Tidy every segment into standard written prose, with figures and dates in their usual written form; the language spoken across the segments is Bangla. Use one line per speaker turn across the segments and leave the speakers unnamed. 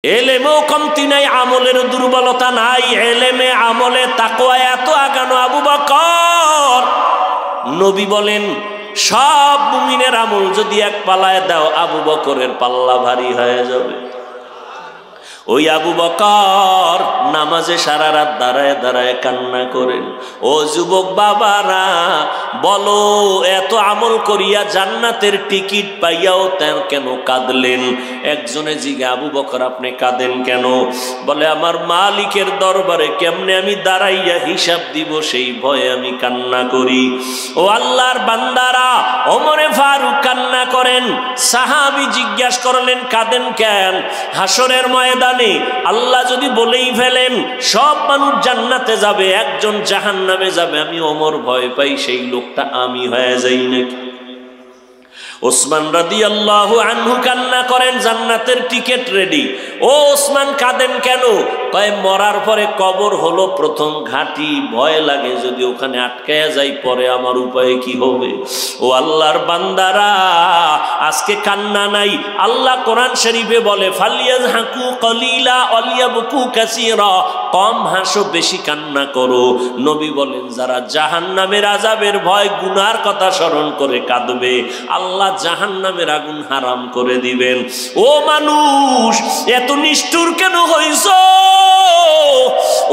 এলেমেও কমতি নাই, আমলের দুর্বলতা নাই, এলেমে আমলে তাকওয়া এত আগানো আবু বকর। নবী বলেন সব মুমিনের আমল যদি এক পাল্লায় দাও, আবু বকরের পাল্লা ভারী হয়ে যাবে। ওই আবু বকর নামাজে সারা রাত দাঁড়ায় দাঁড়ায় কান্না করেন। ও যুবক বাবারা, বলো এত আমল করিয়া জান্নাতের টিকিট পাইয়াও কেন কাঁদলেন? একজনে জিজ্ঞে, আবু বকর আপনি কাঁদেন কেন? বলে আমার মালিকের দরবারে কেমনে আমি দাঁড়াইয়া হিসাব দিব সেই ভয়ে আমি কান্না করি। ও আল্লাহর বান্দারা, ওমরে ফারুক কান্না করেন। সাহাবী জিজ্ঞাসা করলেন কাঁদেন কেন? হাসরের ময়দান আল্লাহ যদি বলেই ফেলেন সব মানুষ জান্নাতে যাবে, একজন জাহান্নামে যাবে, আমি ওমর ভয় পাই সেই লোকটা আমি হয়ে যাই নাকি? ওসমান রাদিয়াল্লাহু আনহু কান্না করেন, জান্নাতের টিকিট রেডি। ও ওসমান কাঁদেন কেন? কয় মরার পরে কবর হলো প্রথম ঘাঁটি, ভয় লাগে যদি ওখানে আটকায়া যাই পরে আমার উপায় কি হবে। ও আল্লাহর বান্দারা, আজকে কান্না নাই। আল্লাহ কোরআন শরীফে বলে ফালিয়াযহাকু কলিলা ওয়ালিয়াবকু কাসীরা, কম হাসো বেশি কান্না করো। নবী বলেন যারা জাহান্নামের আযাবের ভয় গুনার কথা স্মরণ করে কাঁদবে, আল্লাহ জাহান্নামের আগুন হারাম করে দিবেন। ও মানুষ, এত নিষ্ঠুর কেন হইছো?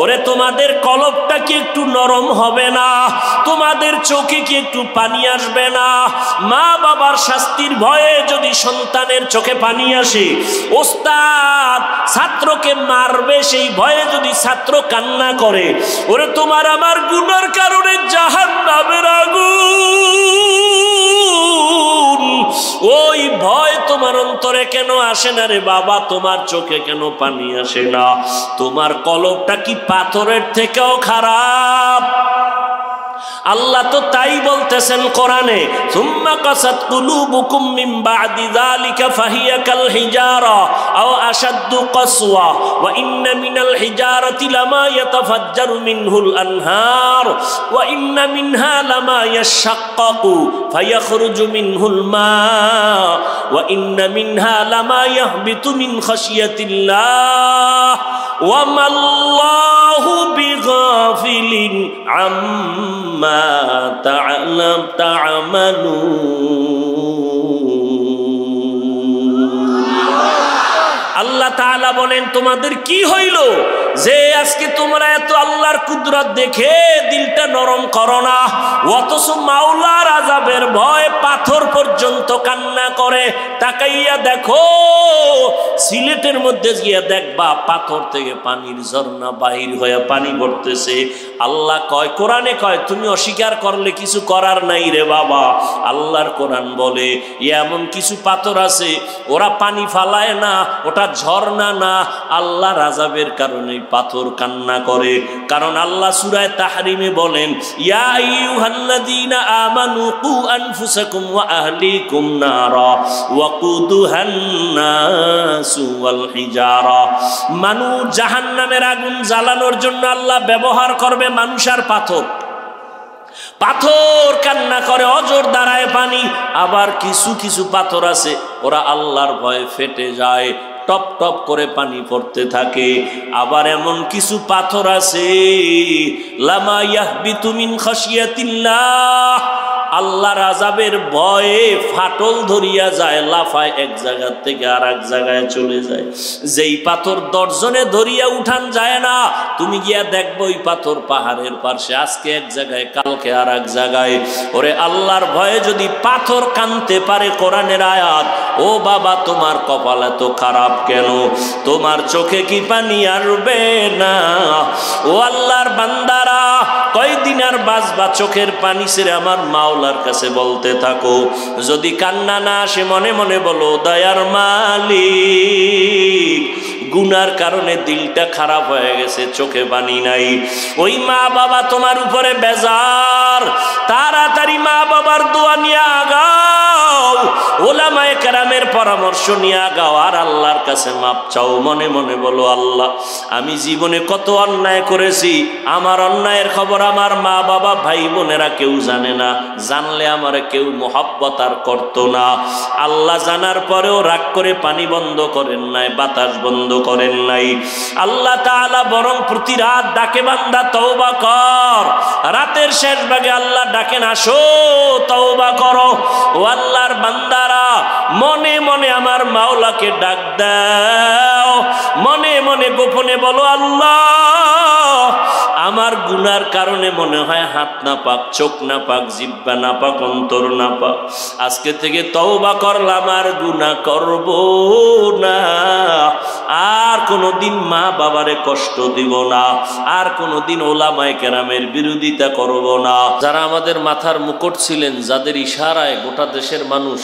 ওরে তোমাদের কলবটা কি একটু নরম হবে না? তোমাদের চোখে কি একটু পানি আসবে না? মা বাবার শাস্তির ভয়ে যদি সন্তানের চোখে পানি আসে, ওস্তাদ ছাত্রকে মারবে সেই ভয়ে যদি ছাত্র কান্না করে, ওরে তোমার আমার গুনার কারণে জাহান্নামের আগুন, ওই ভয় তোমার অন্তরে কেন আসে না রে বাবা? তোমার চোখে কেন পানি আসে না? তোমার কলবটা কি পাথরের থেকেও খারাপ? আল্লাহ তো তাই বলতেছেন কোরআনে, সুম্মা কাসাত কুলুবুকুম মিন বাদি যালিকা ফাহিয়া কাল হিজারা আও আশাদ্দু কাসওয়া ওয়া ইন্না মিনাল হিজারাতি লামা ইয়াতাফাজ্জারু মিনহুল আনহার ওয়া ইন্না মিনহা লামা ইয়াশাক্কাকু ফায়াখরুজু মিনহুল মা ওয়া ইন্না মিনহা লামা ইয়াহবিতু মিন খাশিয়াতিল্লাহ ওয়া মাল্লাহু বিগাফিলিন আম্মা আল্লাহ তাআলা বলেন তোমাদের কি হইল যে আজকে তোমরা এত আল্লাহর কুদরত দেখে দিলটা নরম করো না, অথচ মাওলার আযাবের ভয় পাথর পর্যন্ত কান্না করে। তাকাইয়া দেখো সিলেটের মধ্যে গিয়া দেখবা পাথর থেকে পানির ঝর্ণা বাহির হয়ে পানি পড়তেছে। আল্লাহ কয়, কোরআনে কয়, তুমি অস্বীকার করলে কিছু করার নাই রে বাবা। আল্লাহর কোরআন বলে এমন কিছু পাথর আছে ওরা পানি ফালায় না, ওটা ঝর্ণা না, আল্লাহর আযাবের কারণে পাথর কান্না করে। কারণ আল্লাহ সূরা তাহরিমে বলেন, ইয়া আইয়ুহাল্লাযীনা আমানু কু আনফুসাকুম ওয়া আহলিকুম নারা ওয়াকুদুহান নাসু ওয়াল হিজারা। মানুষ জাহান্নামের আগুন জ্বালানোর জন্য আল্লাহ ব্যবহার করবে মানুষ আর পাথর। পাথর কান্না করে, অজর দাঁড়ায় পানি। আবার কিছু কিছু পাথর আছে ওরা আল্লাহর ভয়ে ফেটে যায়, টপ টপ করে পানি পড়তে থাকে। আবার এমন কিছু পাথর আছে লামা ইয়াহবিতু মিন খাশিয়াতিল্লাহ, আল্লাহর আযাবের ভয়ে ফাটল ধরিয়া যায়, লাফায় এক জায়গা থেকে আর এক জায়গায় চলে যায়। যেই পাথর দর্জনে ধরিয়া উঠান যায় না, তুমি গিয়া দেখবো ওই পাথর পাহাড়ের পাশে, আজকে এক জায়গায় কালকে আর এক জায়গায়। ওরে আল্লাহর ভয়ে যদি পাথর কানতে পারে, কোরআনের আয়াত, ও বাবা তোমার কপাল এত খারাপ কেন? তোমার চোখে কি পানি আসবে না? ও আল্লাহর বান্দারা, কয়দিন আর বাঁচবা চোখের পানি ছেড়ে আমার মাওলার কাছে বলতে থাকো। যদি কান্না না আসে মনে মনে বলো, দয়ার মালিক গুনার কারণে দিলটা খারাপ হয়ে গেছে, চোখে পানি নাই। ওই মা বাবা তোমার উপরে বেজার, তাড়াতাড়ি মা বাবার দোয়া নিয়ে আগাও, ওলামায়ে কেরামের পরামর্শ নিয়ে আগাও, আর আল্লাহর কাছে মাপ চাও। মনে মনে বলো, আল্লাহ আমি জীবনে কত অন্যায় করেছি, আমার অন্যায়ের খবর আমার মা বাবা ভাই বোনেরা কেউ জানে না, জানলে আমার কেউ মোহাব্বত আর করতো না। আল্লাহ জানার পরেও রাগ করে পানি বন্ধ করেন নাই, বাতাস বন্ধ করেন নাই। আল্লাহ তাআলা বরং প্রতি রাত ডাকে, বান্দা তওবা কর। রাতের শেষ ভাগে আল্লাহ ডাকেন, আসো তওবা করো। ও আল্লাহর বান্দারা, মনে মনে আমার মাওলাকে ডাক দাও, মনে মনে গোপনে বলো, আল্লাহ আমার গুনার কারণে মনে হয় হাত না পাক, চোখ না পাক, জিহ্বা না পাক, অন্তর না পাক। আজকে থেকে তওবা করলাম, আর গুনাহ করব না, আর কোনোদিন মা বাবারে কষ্ট দিব না, আর কোনোদিন ওলামায়ে কেরামের বিরোধিতা করব না। যারা আমাদের মাথার মুকুট ছিলেন, যাদের ইশারায় গোটা দেশের মানুষ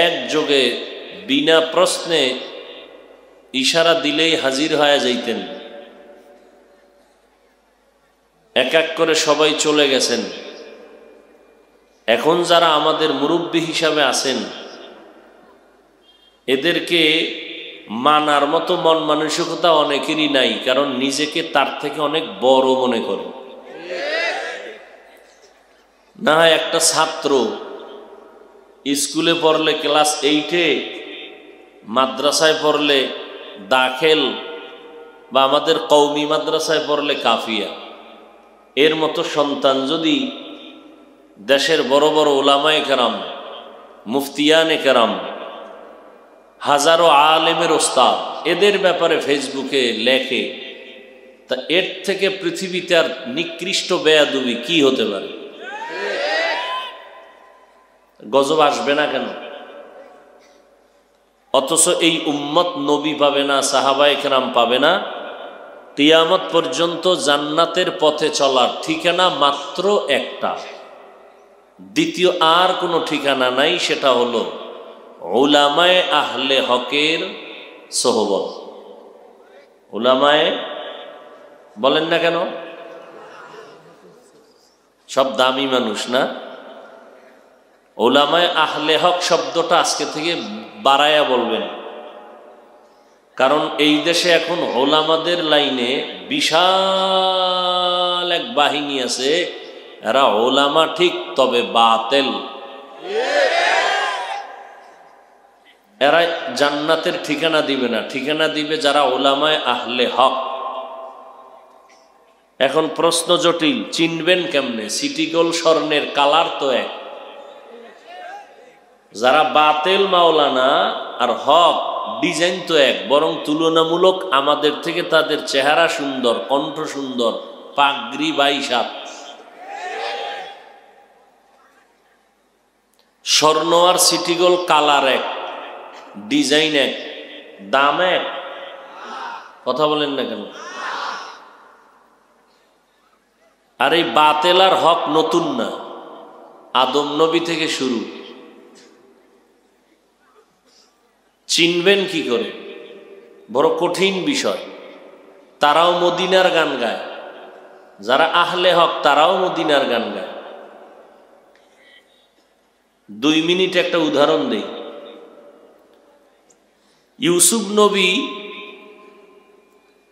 একযোগে বিনা প্রশ্নে ইশারা দিলেই হাজির হয়ে যাইতেন, এক এক করে সবাই চলে গেছেন। এখন যারা আমাদের মুরব্বী হিসাবে আছেন, এদেরকে মানার মতো মন মানসিকতা অনেকেরই নাই, কারণ নিজেকে তার থেকে অনেক বড় মনে করে। না হয় একটা ছাত্র স্কুলে পড়লে ক্লাস 8-এ, মাদ্রাসায় পড়লে দাখিল, বা আমাদের কওমি মাদ্রাসায় পড়লে কাফিয়া, এর মতো সন্তান যদি দেশের বড় বড় উলামায়ে কেরাম, মুফতিয়ানে কেরাম, হাজারো আলেমের ওস্তাদ এদের ব্যাপারে ফেসবুকে লেখে, তা এর থেকে পৃথিবীতে আর নিকৃষ্ট বেয়াদবি কি হতে পারে? গজব আসবে না কেন? অথচ এই উম্মত নবী পাবে না, সাহাবায়ে কেরাম পাবে না, কিয়ামত পর্যন্ত জান্নাতের পথে চলার ঠিকানা মাত্র একটা, দ্বিতীয় আর কোনো ঠিকানা নাই। সেটা হলো উলামায়ে আহলে হকের সোহবত। উলামায়ে বলেন না কেন? সব দামি মানুষ না? উলামায়ে আহলে হক শব্দটা আজকে থেকে বাড়ায়া বলবেন, কারণ এই দেশে এখন ওলামাদের লাইনে বিশাল এক বাহিনী আছে, এরা ওলামা ঠিক, তবে বাতেল। এরা জান্নাতের ঠিকানা দিবে না, ঠিকানা দিবে যারা ওলামায়ে আহলে হক। এখন প্রশ্ন জটিল, চিনবেন কেমনে? সিটি গোল্ড স্বর্ণের কালার তো এক। যারা বাতেল মাওলানা আর হক ডিজাইন তো এক, বরং তুলনামূলক আমাদের থেকে তাদের চেহারা সুন্দর, কণ্ঠ সুন্দর, পাগড়ি 22 স্বর্ণ আর সিটি গোল্ড কালার এক, ডিজাইন এক, দাম এক। কথা বলেন না কেন? আর এই বাতেল আর হক নতুন না, আদম নবী থেকে শুরু। চিনবেন কি করে? বড় কঠিন বিষয়। তারাও মদিনার গান গায়, যারা আহলে হক তারাও মদিনার গান গায়। 2 মিনিট একটা উদাহরণ দেই। ইউসুফ নবী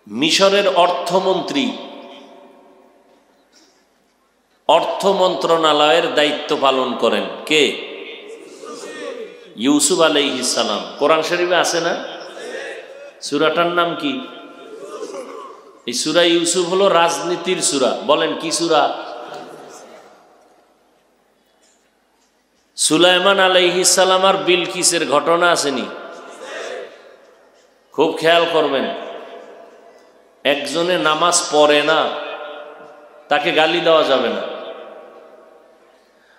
মিশরের অর্থমন্ত্রী, অর্থ মন্ত্রণালয়ের দায়িত্ব পালন করেন। কে? ইউসুফ আলাইহিস সালাম। কোরআন শরীফে আছে না? সূরাটার নাম কি? এই সূরা ইউসুফ হলো রাজনীতির সূরা। বলেন কি সূরা? সুলাইমান আলাইহিস সালাম আর বিলকিসের ঘটনা আসেনি? খুব খেয়াল করবেন। একজনে নামাজ পড়ে না, তাকে গালি দেওয়া যাবে না।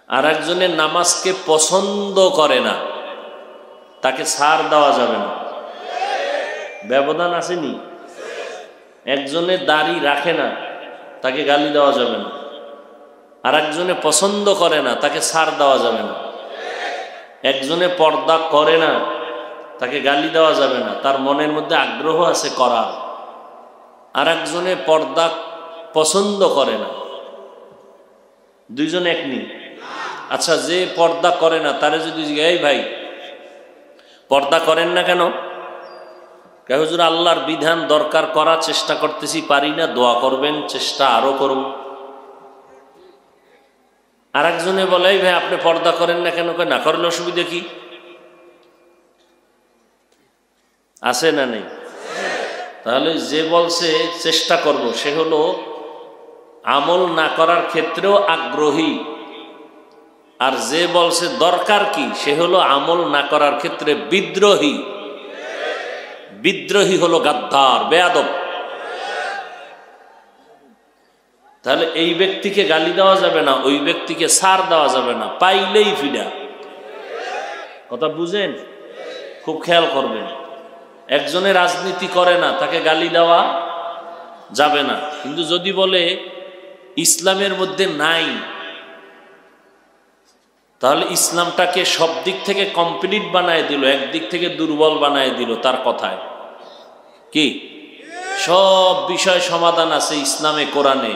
আর একজনের নামাজকে পছন্দ করে না, তাকে ছাড় দেওয়া যাবে না। ব্যবধান আসেনি? একজনের দাড়ি রাখে না, তাকে গালি দেওয়া যাবে না। আর একজনে পছন্দ করে না, তাকে ছাড় দেওয়া যাবে না। একজনে পর্দা করে না, তাকে গালি দেওয়া যাবে না, তার মনের মধ্যে আগ্রহ আছে করার। আর একজনে পর্দা পছন্দ করে না, দুইজন এক নেই। আচ্ছা, যে পর্দা করে না তারে যদি এই ভাই পর্দা করেন না কেন? কে হুজুর আল্লাহর বিধান দরকার করার চেষ্টা করতেছি, পারি না, দোয়া করবেন, চেষ্টা আরো করব। আর একজনে বলে এই ভাই আপনি পর্দা করেন না কেন? না করলে অসুবিধা কি? আছে না নেই? তাহলে যে বলছে চেষ্টা করব সে হলো আমল না করার ক্ষেত্রেও আগ্রহী, আর যে বলছে দরকার কি সে হলো আমল না করার ক্ষেত্রে বিদ্রোহী। বিদ্রোহী হলো গাদ্দার, বেয়াদব। তাহলে এই ব্যক্তিকে গালি দেওয়া যাবে না, ওই ব্যক্তিকে ছাড় দেওয়া যাবে না, পাইলেই ফিডা। কথা বুঝেন? খুব খেয়াল করবেন। একজনে রাজনীতি করে না, তাকে গালি দেওয়া যাবে না, কিন্তু যদি বলে ইসলামের মধ্যে নাই, তাহলে ইসলামটাকে সব দিক থেকে কমপ্লিট বানায় দিল, একদিক থেকে দুর্বল বানায় দিল। তার কথায় কি সব বিষয় সমাধান আছে ইসলামে, কোরআনে।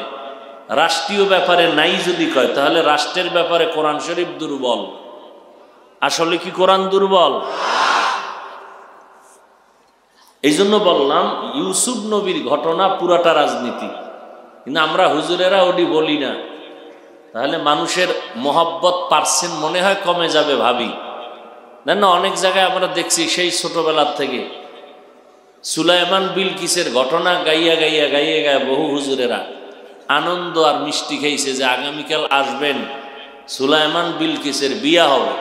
রাষ্ট্রীয় ব্যাপারে নাই যদি কয়, তাহলে রাষ্ট্রের ব্যাপারে কোরআন শরীফ দুর্বল। আসলে কি কোরআন দুর্বল? এই জন্য বললাম ইউসুফ নবীর ঘটনা পুরাটা রাজনীতি, কিন্তু আমরা হুজুরেরা ওটি বলি না। তাহলে মানুষের মহব্বত পার্সেন্ট মনে হয় কমে যাবে ভাবি। না, অনেক জায়গায় আমরা দেখছি সেই ছোটবেলার থেকে সুলাইমান বিলকিসের ঘটনা গাইয়া গাইয়া গাইয়া গাইয়া বহু হুজুরেরা আনন্দ আর মিষ্টি খেয়েছে যে আগামীকাল আসবেন, সুলাইমান বিলকিসের বিয়া হবে।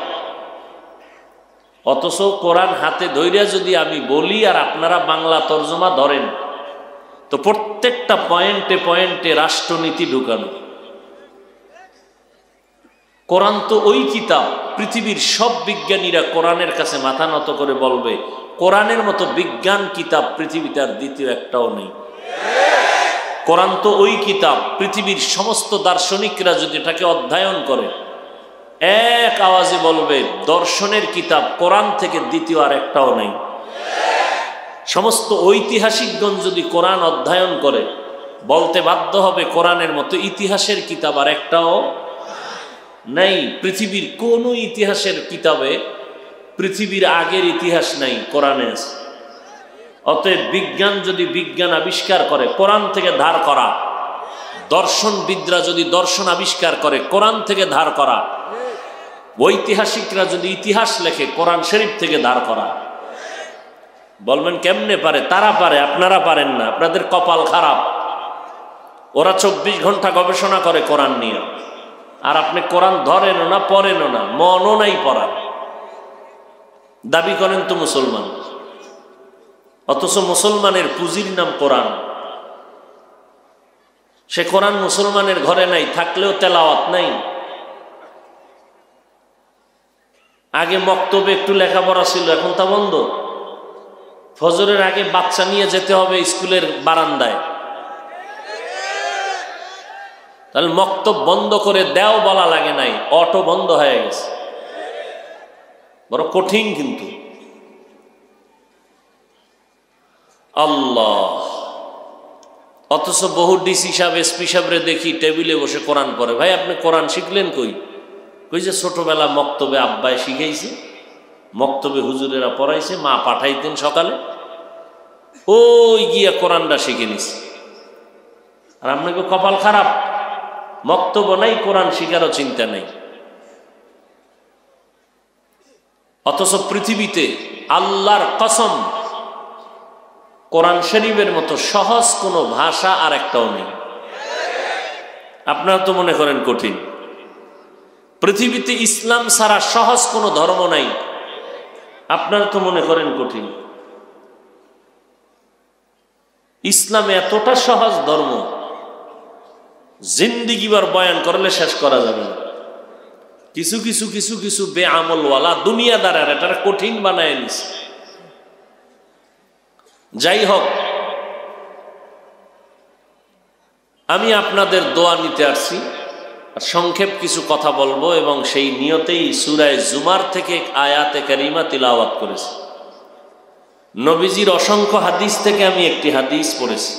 অথচ কোরআন হাতে ধইরা যদি আমি বলি আর আপনারা বাংলা তর্জমা ধরেন, তো প্রত্যেকটা পয়েন্টে পয়েন্টে রাষ্ট্রনীতি ঢুকানো। কোরআন তো ওই কিতাব, পৃথিবীর সব বিজ্ঞানীরা কোরআনের কাছে মাথা নত করে বলবে কোরআনের মতো বিজ্ঞান কিতাব পৃথিবীতে আর দ্বিতীয় একটাও নেই। কোরআন তো ওই কিতাব, পৃথিবীর সমস্ত দার্শনিকরা যদি এটাকে অধ্যয়ন করে এক আওয়াজে বলবে দর্শনের কিতাব কোরআন থেকে দ্বিতীয় আর একটাও নেই। সমস্ত ঐতিহাসিকগণ যদি কোরআন অধ্যয়ন করে বলতে বাধ্য হবে কোরআনের মতো ইতিহাসের কিতাব আর একটাও নেই। পৃথিবীর কোন ইতিহাসের কিতাবে পৃথিবীর আগের ইতিহাস নাই, কোরআনে আছে। অতএব বিজ্ঞান যদি বিজ্ঞান আবিষ্কার করে কোরআন থেকে ধার করা, দর্শনবিদরা যদি দর্শন আবিষ্কার করে কোরআন থেকে ধার করা, ঐতিহাসিকরা যদি ইতিহাস লেখে কোরআন শরীফ থেকে ধার করা। বলবেন কেমনে পারে? তারা পারে, আপনারা পারেন না, আপনাদের কপাল খারাপ। ওরা 24 ঘন্টা গবেষণা করে কোরআন নিয়ে, আর আপনি কোরআন ধরেনও না, পড়েনও না, মনও নাই পড়ার। দাবি করেন তো মুসলমান, অথচ মুসলমানের পুঁজির নাম কোরআন। সে কোরআন মুসলমানের ঘরে নাই, থাকলেও তেলাওয়াত নাই। আগে মক্তবে একটু লেখাপড়া ছিল, এখন তা বন্ধ। ফজরের আগে বাচ্চা নিয়ে যেতে হবে স্কুলের বারান্দায়, তাহলে মক্তব বন্ধ করে দেও বলা লাগে নাই, অটো বন্ধ হয়ে গেছে। বড় কঠিন কিন্তু। আল্লাহ, অথচ বহু ডিসি সাহেব এসপি সাহেবরে দেখি টেবিলে বসে কোরআন পড়ে। ভাই আপনি কোরআন শিখলেন কই? কই যে ছোটবেলা মক্তবে আব্বায় শিখাইছে, মক্তবে হুজুরেরা পড়াইছে, মা পাঠাইতেন সকালে, ওই গিয়া কোরআনটা শিখে নিছে। আর আপনাকে কপাল খারাপ, মক্তব নাই, কোরআন শিখারও চিন্তা নেই। অথচ পৃথিবীতে আল্লাহর কসম কোরআন শরীফের মতো সহজ কোনো ভাষা আর একটাও নেই। আপনারা তো মনে করেন কঠিন। পৃথিবীতে ইসলাম ছাড়া সহজ কোনো ধর্ম নাই, আপনারা তো মনে করেন কঠিন। ইসলাম এতটা সহজ ধর্ম, জিন্দিগিবার বয়ান করলে শেষ করা যাবে না। কিছু কিছু কিছু কিছু বেআমলওয়ালা দুনিয়াদার এটা কঠিন বানায় নিছে। যাই হোক, আমি আপনাদের দোয়া নিতে আসছি, আর সংক্ষেপ কিছু কথা বলবো, এবং সেই নিয়তেই সূরা জুমার থেকে আয়াতে কারিমা তিলাওয়াত করেছি। নবীজির অসংখ্য হাদিস থেকে আমি একটি হাদিস পড়েছি।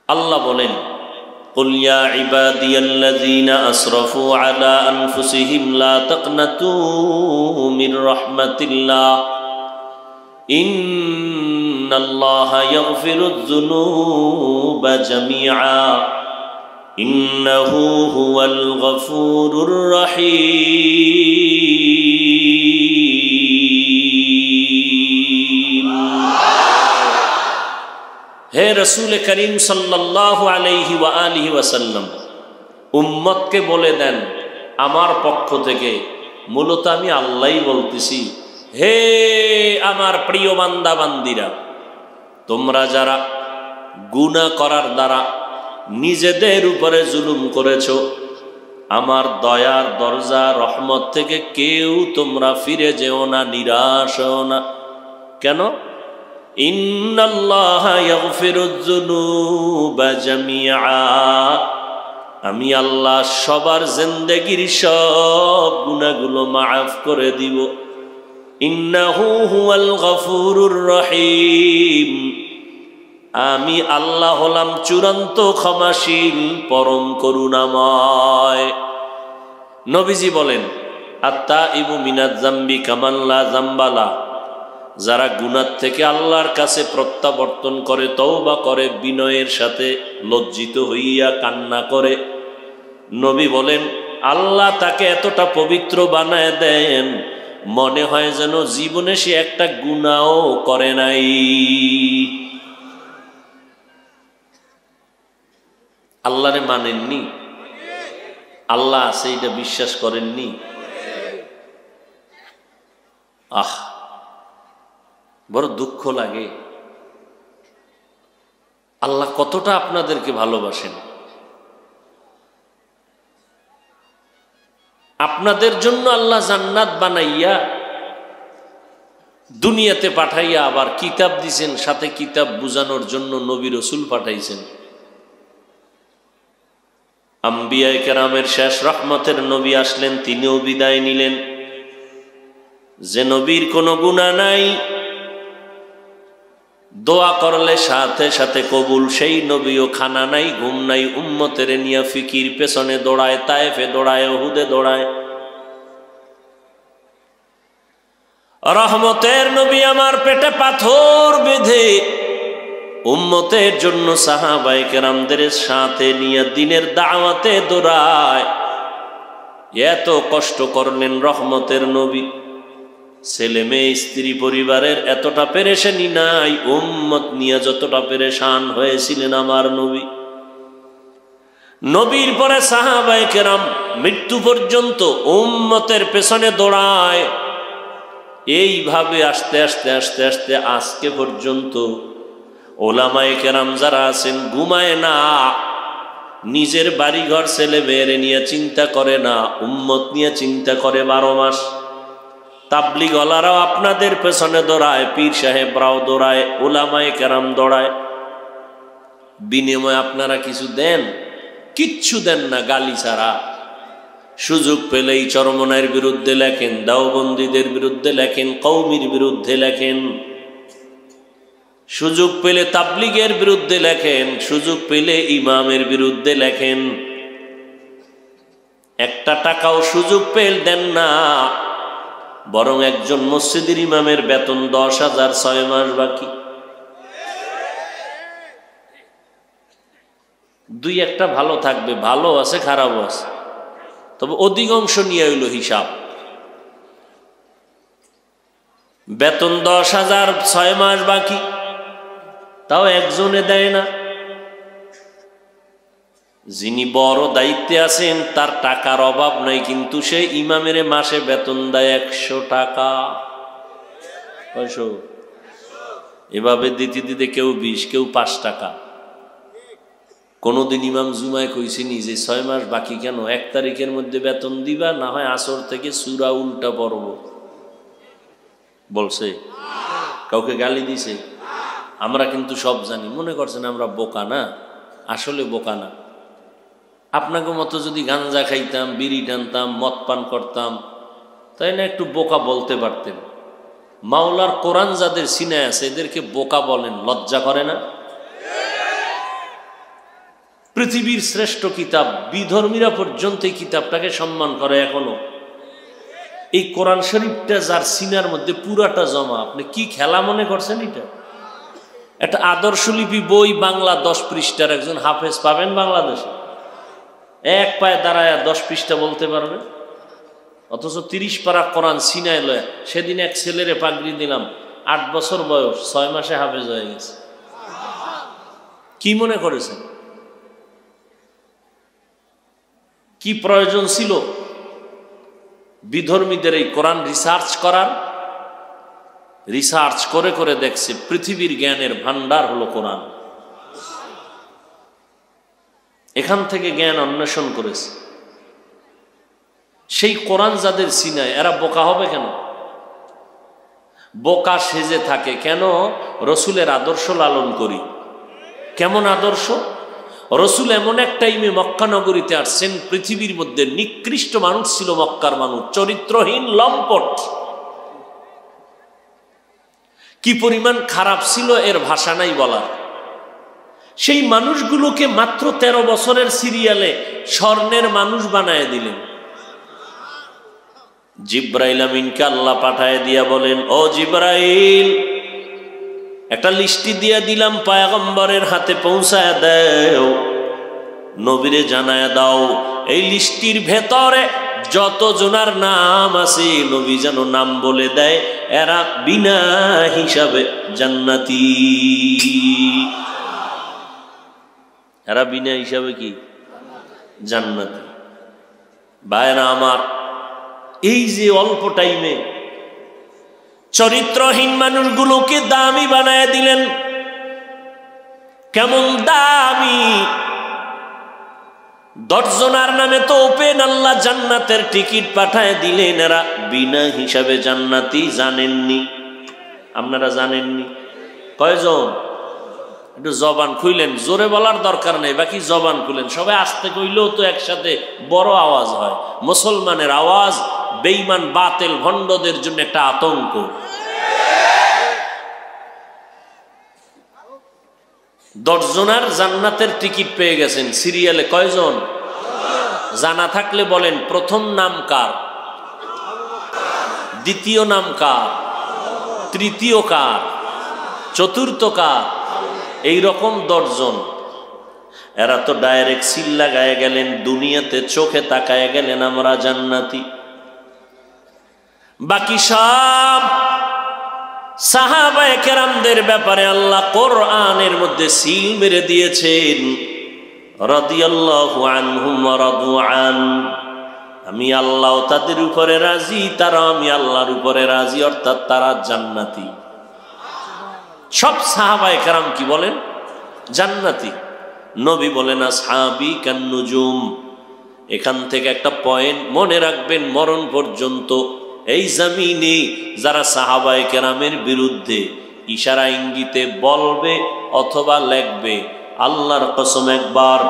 আল্লাহ বলেন, قل يا عبادي الذين أسرفوا على أنفسهم لا تقنطوا من رحمة الله إن الله يغفر الذنوب جميعا إنه هو الغفور الرحيم। হে রসুল করিম সাল্লাল্লাহু আলাইহি ওয়া আলিহি ওয়াসাল্লাম, উম্মতকে বলে দেন আমার পক্ষ থেকে, মূলত আমি আল্লাহই বলতেছি, হে আমার প্রিয় বান্দা বান্দিরা, তোমরা যারা গুনাহ করার দ্বারা নিজেদের উপরে জুলুম করেছো, আমার দয়ার দরজা রহমত থেকে কেউ তোমরা ফিরে যেও না, নিরাশ হও না। কেন? ইন্নাল্লাহা ইয়াগফিরুয যুনুবা জামিআ, আমি আল্লাহ সবার জিন্দেগির সব গুনাহগুলো মাফ করে দিব। ইন্নাহু হুয়াল গফুরুর রহিম, আমি আল্লাহ হলাম চূড়ান্ত ক্ষমাশীল, পরম করুণাময়। নবীজি বলেন, আত্তাইবু মিনাজ যামবি কামান লা যামবালা, যারা গুনাহ থেকে আল্লাহর কাছে প্রত্যাবর্তন করে, তওবা করে, বিনয়ের সাথে লজ্জিত হইয়া কান্না করে, নবী বলেন আল্লাহ তাকে এতটা পবিত্র বানায় দেন, মনে হয় যেন জীবনে সে একটা গুনাহও করে নাই। আল্লাহরে মানেননি? আল্লাহ আছে এটা বিশ্বাস করেননি? বড় দুঃখ লাগে। আল্লাহ কতটা আপনাদেরকে ভালোবাসেন। আপনাদের জন্য আল্লাহ জান্নাত বানাইয়া দুনিয়াতে পাঠাইয়া আবার কিতাব দিছেন, সাথে কিতাব বুঝানোর জন্য নবী রসুল পাঠাইছেন। আম্বিয়ায়ে কেরামের শেষ রহমতের নবী আসলেন, তিনিও বিদায় নিলেন। যে নবীর কোনো গুনাহ নাই, দোয়া করলে সাথে সাথে কবুল, সেই নবীও খানা নাই, ঘুম নাই, উম্মতের নিয়া ফিকির পেছনে দৌড়ায়, তায়েফে দৌড়ায়, উহুদে দৌড়ায়। রহমতের নবী আমার পেটে পাথর বেঁধে উম্মতের জন্য সাহাবায়ে কেরামদের সাথে নিয়ে দিনের দাওয়াতে দৌড়ায়। এত কষ্ট করলেন রহমতের নবী। ছেলে মেয়ে স্ত্রী পরিবারের এতটা পেরেশানি নাই, উম্মত নিয়ে যতটা পেরেশান হয়েছিলেন আমার নবী। নবীর পরে সাহাবায়ে কেরাম মৃত্যু পর্যন্ত উম্মতের পেছনে দৌড়ায়। এইভাবে আস্তে আস্তে আস্তে আস্তে আজকে পর্যন্ত ওলামায়ে কেরাম যারা আছেন ঘুমায় না, নিজের বাড়িঘর ছেলে মেয়েরে নিয়ে চিন্তা করে না, উম্মত নিয়ে চিন্তা করে 12 মাস। তাবলীগওয়ালারাও আপনাদের পেছনে দৌড়ায়, পীর সাহেবরাও দৌড়ায়, ওলামায়ে কেরাম দৌড়ায়। বিনিময়ে আপনারা কিছু দেন? কিচ্ছু দেন না, গালি ছাড়া। সুযোগ পেলেই চরমনাইয়ের বিরুদ্ধে লেখেন, দাওবন্দীদের বিরুদ্ধে লেখেন, কওমির বিরুদ্ধে লেখেন। সুযোগ পেলে তাবলীগের বিরুদ্ধে লেখেন, সুযোগ পেলে ইমামের বিরুদ্ধে লেখেন। একটা টাকাও সুযোগ পেল দেন না, বরং একজন মসজিদের ইমামের বেতন 10,000, 6 মাস বাকি। দুই একটা ভালো থাকবে, ভালো আছে খারাপও আছে, তবে অধিকাংশ নিয়ে হইল হিসাব। বেতন 10,000, 6 মাস বাকি, তাও একজনে দেয় না। যিনি বড় দায়িত্বে আছেন তার টাকার অভাব নাই, কিন্তু সে ইমামের মাসে বেতন দেয় 100 টাকা। এভাবে দিতে দিতে কেউ 20, কেউ 5 টাকা। কোনদিন ইমাম জুমায় কইছিনি যে 6 মাস বাকি কেন, 1 তারিখের মধ্যে বেতন দিবা, না হয় আসর থেকে সূরা উল্টা পড়ব বলছে? কাউকে গালি দিছে? আমরা কিন্তু সব জানি। মনে করছেন আমরা বোকা না? আসলে বোকা না। আপনাকে মতো যদি গাঞ্জা খাইতাম, বিড়ি টানতাম, মদ পান করতাম, তাই না একটু বোকা বলতে পারতেন। মাওলার কোরআন যাদের সিনায় আছে এদেরকে বোকা বলেন, লজ্জা করে না? পৃথিবীর শ্রেষ্ঠ কিতাব, বিধর্মীরা পর্যন্ত এই কিতাবটাকে সম্মান করে এখনো। এই কোরআন শরীফটা যার সিনার মধ্যে পুরাটা জমা, আপনি কি খেলা মনে করছেন? এটা একটা আদর্শলিপি বই, বাংলা 10 পৃষ্ঠার, একজন হাফেজ পাবেন বাংলাদেশে? এক পায়ে দাঁড়ায় 10 পৃষ্ঠা বলতে পারবে, অথচ 30 পারা কোরআন সিনায় লয়। সেদিন এক ছেলেরে পাগড়ি দিলাম, 8 বছর বয়স, 6 মাসে হাফেজ হয়ে গেছে। কি মনে করেছেন? কি প্রয়োজন ছিল বিধর্মীদের এই কোরআন রিসার্চ করার? রিসার্চ করে করে দেখছে পৃথিবীর জ্ঞানের ভান্ডার হলো কোরআন। এখান থেকে জ্ঞান অন্বেষণ করেছে। সেই কোরআন যাদের সিনায়, এরা বোকা হবে কেন? বোকা সেজে থাকে কেন? রসুলের আদর্শ লালন করি। কেমন আদর্শ? রসুল এমন এক টাইমে মক্কা নগরীতে আসছেন, পৃথিবীর মধ্যে নিকৃষ্ট মানুষ ছিল মক্কার মানুষ, চরিত্রহীন, লম্পট। কি পরিমাণ খারাপ ছিল এর ভাষা নাই বলার। সেই মানুষগুলোকে মাত্র 13 বছরের সিরিয়ালে স্বর্ণের মানুষ বানায় দিলেন। জিব্রাইল আমিনকে আল্লাহ পাঠায় দিয়া বলেন, ও জিব্রাইল, একটা লিস্টি দিয়া দিলাম, পয়গম্বরের হাতে পৌঁছায় দাও, নবীরে জানায় দাও, এই লিস্টির ভেতরে যত জনার নাম আছে নবী যেন নাম বলে দেয়, এরা বিনা হিসাবে জান্নাতি। এরা বিনা হিসাবে কি জান্নাতি। ভাইরা আমার, এই যে অল্প টাইমে চরিত্রহীন মানুষগুলোকে দামি বানায় দিলেন। কেমন দামি! 10 জনার নামে তো ওপেন আল্লাহ জান্নাতের টিকিট পাঠায় দিলেন, এরা বিনা হিসাবে জান্নাতি। জানেননি? আপনারা জানেননি? কয়জন? একটু জবান খুইলেন, জোরে বলার দরকার নেই, বাকি জবান খুলেন। সবাই আস্তে কইলেও তো একসাথে বড় আওয়াজ হয়। মুসলমানের আওয়াজ বেঈমান বাতিল ভণ্ডদের জন্য একটা আতঙ্ক। 10 জনার জান্নাতের টিকিট পেয়ে গেছেন। সিরিয়ালে কয়জন? জানা থাকলে বলেন, প্রথম নাম কার? দ্বিতীয় নাম কার? তৃতীয় কার? চতুর্থ কার? এইরকম 10 জন। এরা তো ডাইরেক্ট সিল লাগায় গেলেন, দুনিয়াতে চোখে তাকায় গেলেন আমরা জান্নাতি। বাকি সব সাহাবায়ে কেরামদের ব্যাপারে আল্লাহ কোরআনের মধ্যে সিল মেরে দিয়েছেন, রাদিয়াল্লাহু আনহুম ওয়া রাদু আন। আমি আল্লাহ তাদের উপরে রাজি, তারা আমি আল্লাহর উপরে রাজি, অর্থাৎ তারা জান্নাতি। সব সাহাবায়ে কেরাম কি বলেন? জান্নাতি। নবী বলেন, আসহাবি কান নুজুম। এখান থেকে একটা পয়েন্ট মনে রাখবেন, মরণ পর্যন্ত এই জমিনে যারা সাহাবায়ে কেরামের বিরুদ্ধে ইশারা ইঙ্গিতে বলবে অথবা লেখবে, আল্লাহর কসম একবার,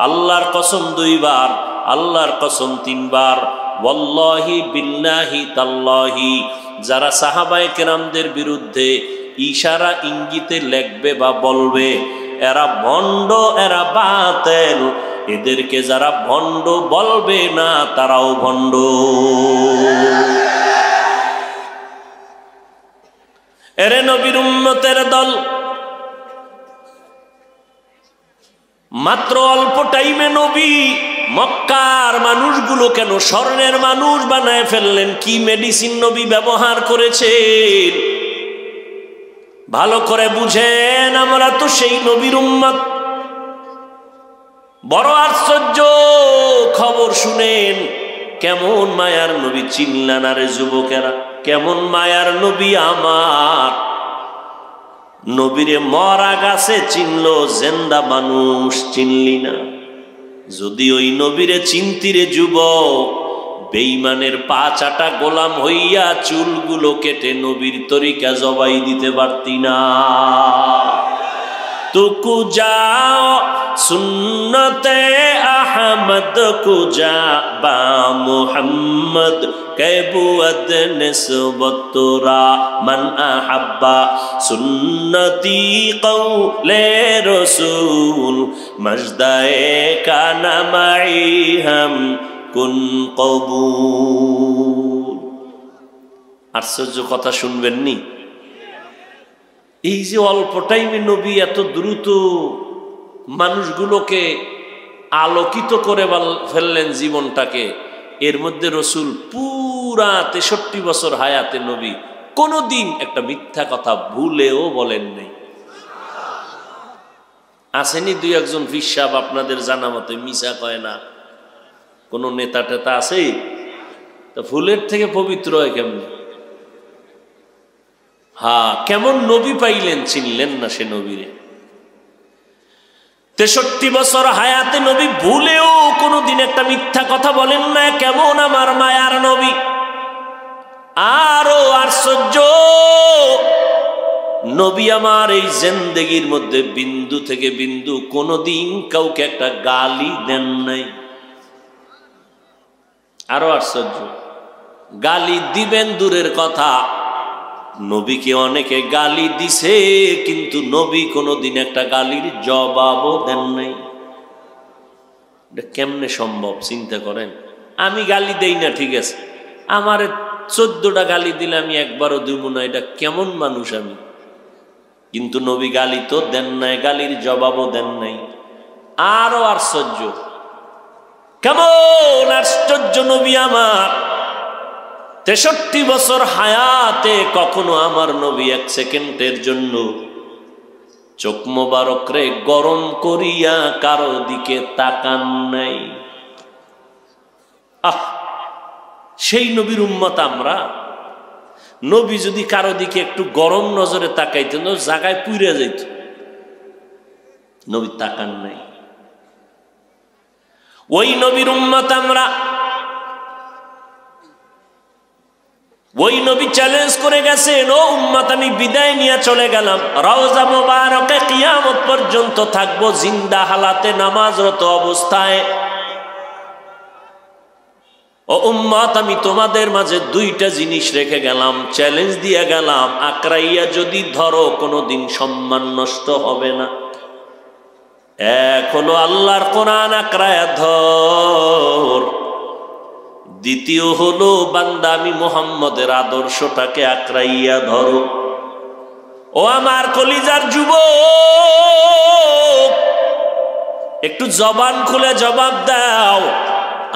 আল্লাহর কসম 2 বার, আল্লাহর কসম 3 বার, ওয়াল্লাহি বিল্লাহি তাল্লাহি, যারা সাহাবায়ে কেরামদের বিরুদ্ধে ইশারা ইঙ্গিতে লেখবে বা বলবে, এরা ভণ্ড, এরা বাতিল। এদেরকে যারা ভণ্ড বলবে না, তারাও ভণ্ড। এরে নবীর উম্মতের দল, মাত্র অল্প টাইমে নবী মক্কার মানুষগুলো কেন স্বর্ণের মানুষ বানায় ফেললেন? কি মেডিসিন নবী ব্যবহার করেছেন? ভালো করে বুঝেন, আমরা তো সেই নবীর উম্মত। বড় আশ্চর্য খবর শুনেন, কেমন মায়ার নবী চিনলেন আরে যুবকেরা, কেমন মায়ার নবী আমার। নবীরে মরা গাছে চিনলো, জেন্দা মানুষ চিনলি না। যদি ওই নবীরে চিনতিরে যুবক, বেঈমানের 5 গোলাম হইয়া চুলগুলো কেটে নবীর তরিকা জবাই দিতে পারতি না। তুকু যাও সুন্নতে আহমদ কুজা বা মুহাম্মদ কেবুয়াদ নিসবতরা মান আহাব্বা সুন্নতি কওলে রাসূল মজদায়ে কানা মাই হাম কুন কবুল। আশ্চর্য কথা শুনবেননি? এই যে অল্প টাইমে নবী এত দ্রুত মানুষগুলোকে আলোকিত করে ফেললেন জীবনটাকে, এর মধ্যে রসুল পুরা 63 বছর হায়াতে নবী কোনোদিন একটা মিথ্যা কথা ভুলেও বলেন নাই। আসেনি দুই একজন ফিসাব আপনাদের জানা মতে মিশা কয় না? কোন নেতা টেতা আছে? তো ফুলের থেকে পবিত্র হয় কেমন? হ্যাঁ, কেমন নবী পাইলেন, চিনলেন না সে নবীরে। 63 বছর হায়াতে নবী ভুলেও কোনোদিন একটা মিথ্যা কথা বলেন না। কেমন আমার মায়ার নবী! আরো আশ্চর্য, নবী আমার এই জিন্দেগির মধ্যে বিন্দু থেকে বিন্দু কোনোদিন কাউকে একটা গালি দেন নাই। আরো আশ্চর্য, গালি দিবেন দূরের কথা, নবীকে অনেকে গালি দিছে কিন্তু নবী কোনোদিন একটা গালির জবাবও দেন নাই। এটা কেমনে সম্ভব চিন্তা করেন। আমি গালি দেই না, ঠিক আছে, আমার 14টা গালি দিলে আমি একবারও দিব না, এটা কেমন মানুষ আমি? কিন্তু নবী গালি তো দেন নাই, গালির জবাবও দেন নাই। আরো আশ্চর্য, কেমন আশ্চর্য নবী আমার! 63 বছর হায়াতে কখনো আমার নবী 1 সেকেন্ডের জন্য চোখ মোবারক রে গরম করিয়া কারো দিকে তাকান নাই। সেই নবীর উম্মত আমরা। নবী যদি কারো দিকে একটু গরম নজরে তাকাইতেন, জায়গায় পুড়ে যাইত। নবী তাকান নাই। ওই নবীর উম্মত আমরা। ওই নবী চ্যালেঞ্জ করে গেছেন, ও উম্মত আমি বিদায় নিয়ে চলে গেলাম, রওজা মুবারকে কিয়ামত পর্যন্ত থাকবো জিন্দা হালাতে নামাজরত অবস্থায়। ও উম্মত আমি তোমাদের মাঝে 2টা জিনিস রেখে গেলাম, চ্যালেঞ্জ দিয়ে গেলাম, আকরাইয়া যদি ধরো কোনোদিন সম্মান নষ্ট হবে না। এক হলো আল্লাহর কোরআন আকরায়া ধর, দ্বিতীয় হলো বান্দা আমি মুহাম্মদের আদর্শটাকে আকরাইয়া ধরো। ও আমার কলিজার যুবক, একটু জবান খুলে জবাব দাও,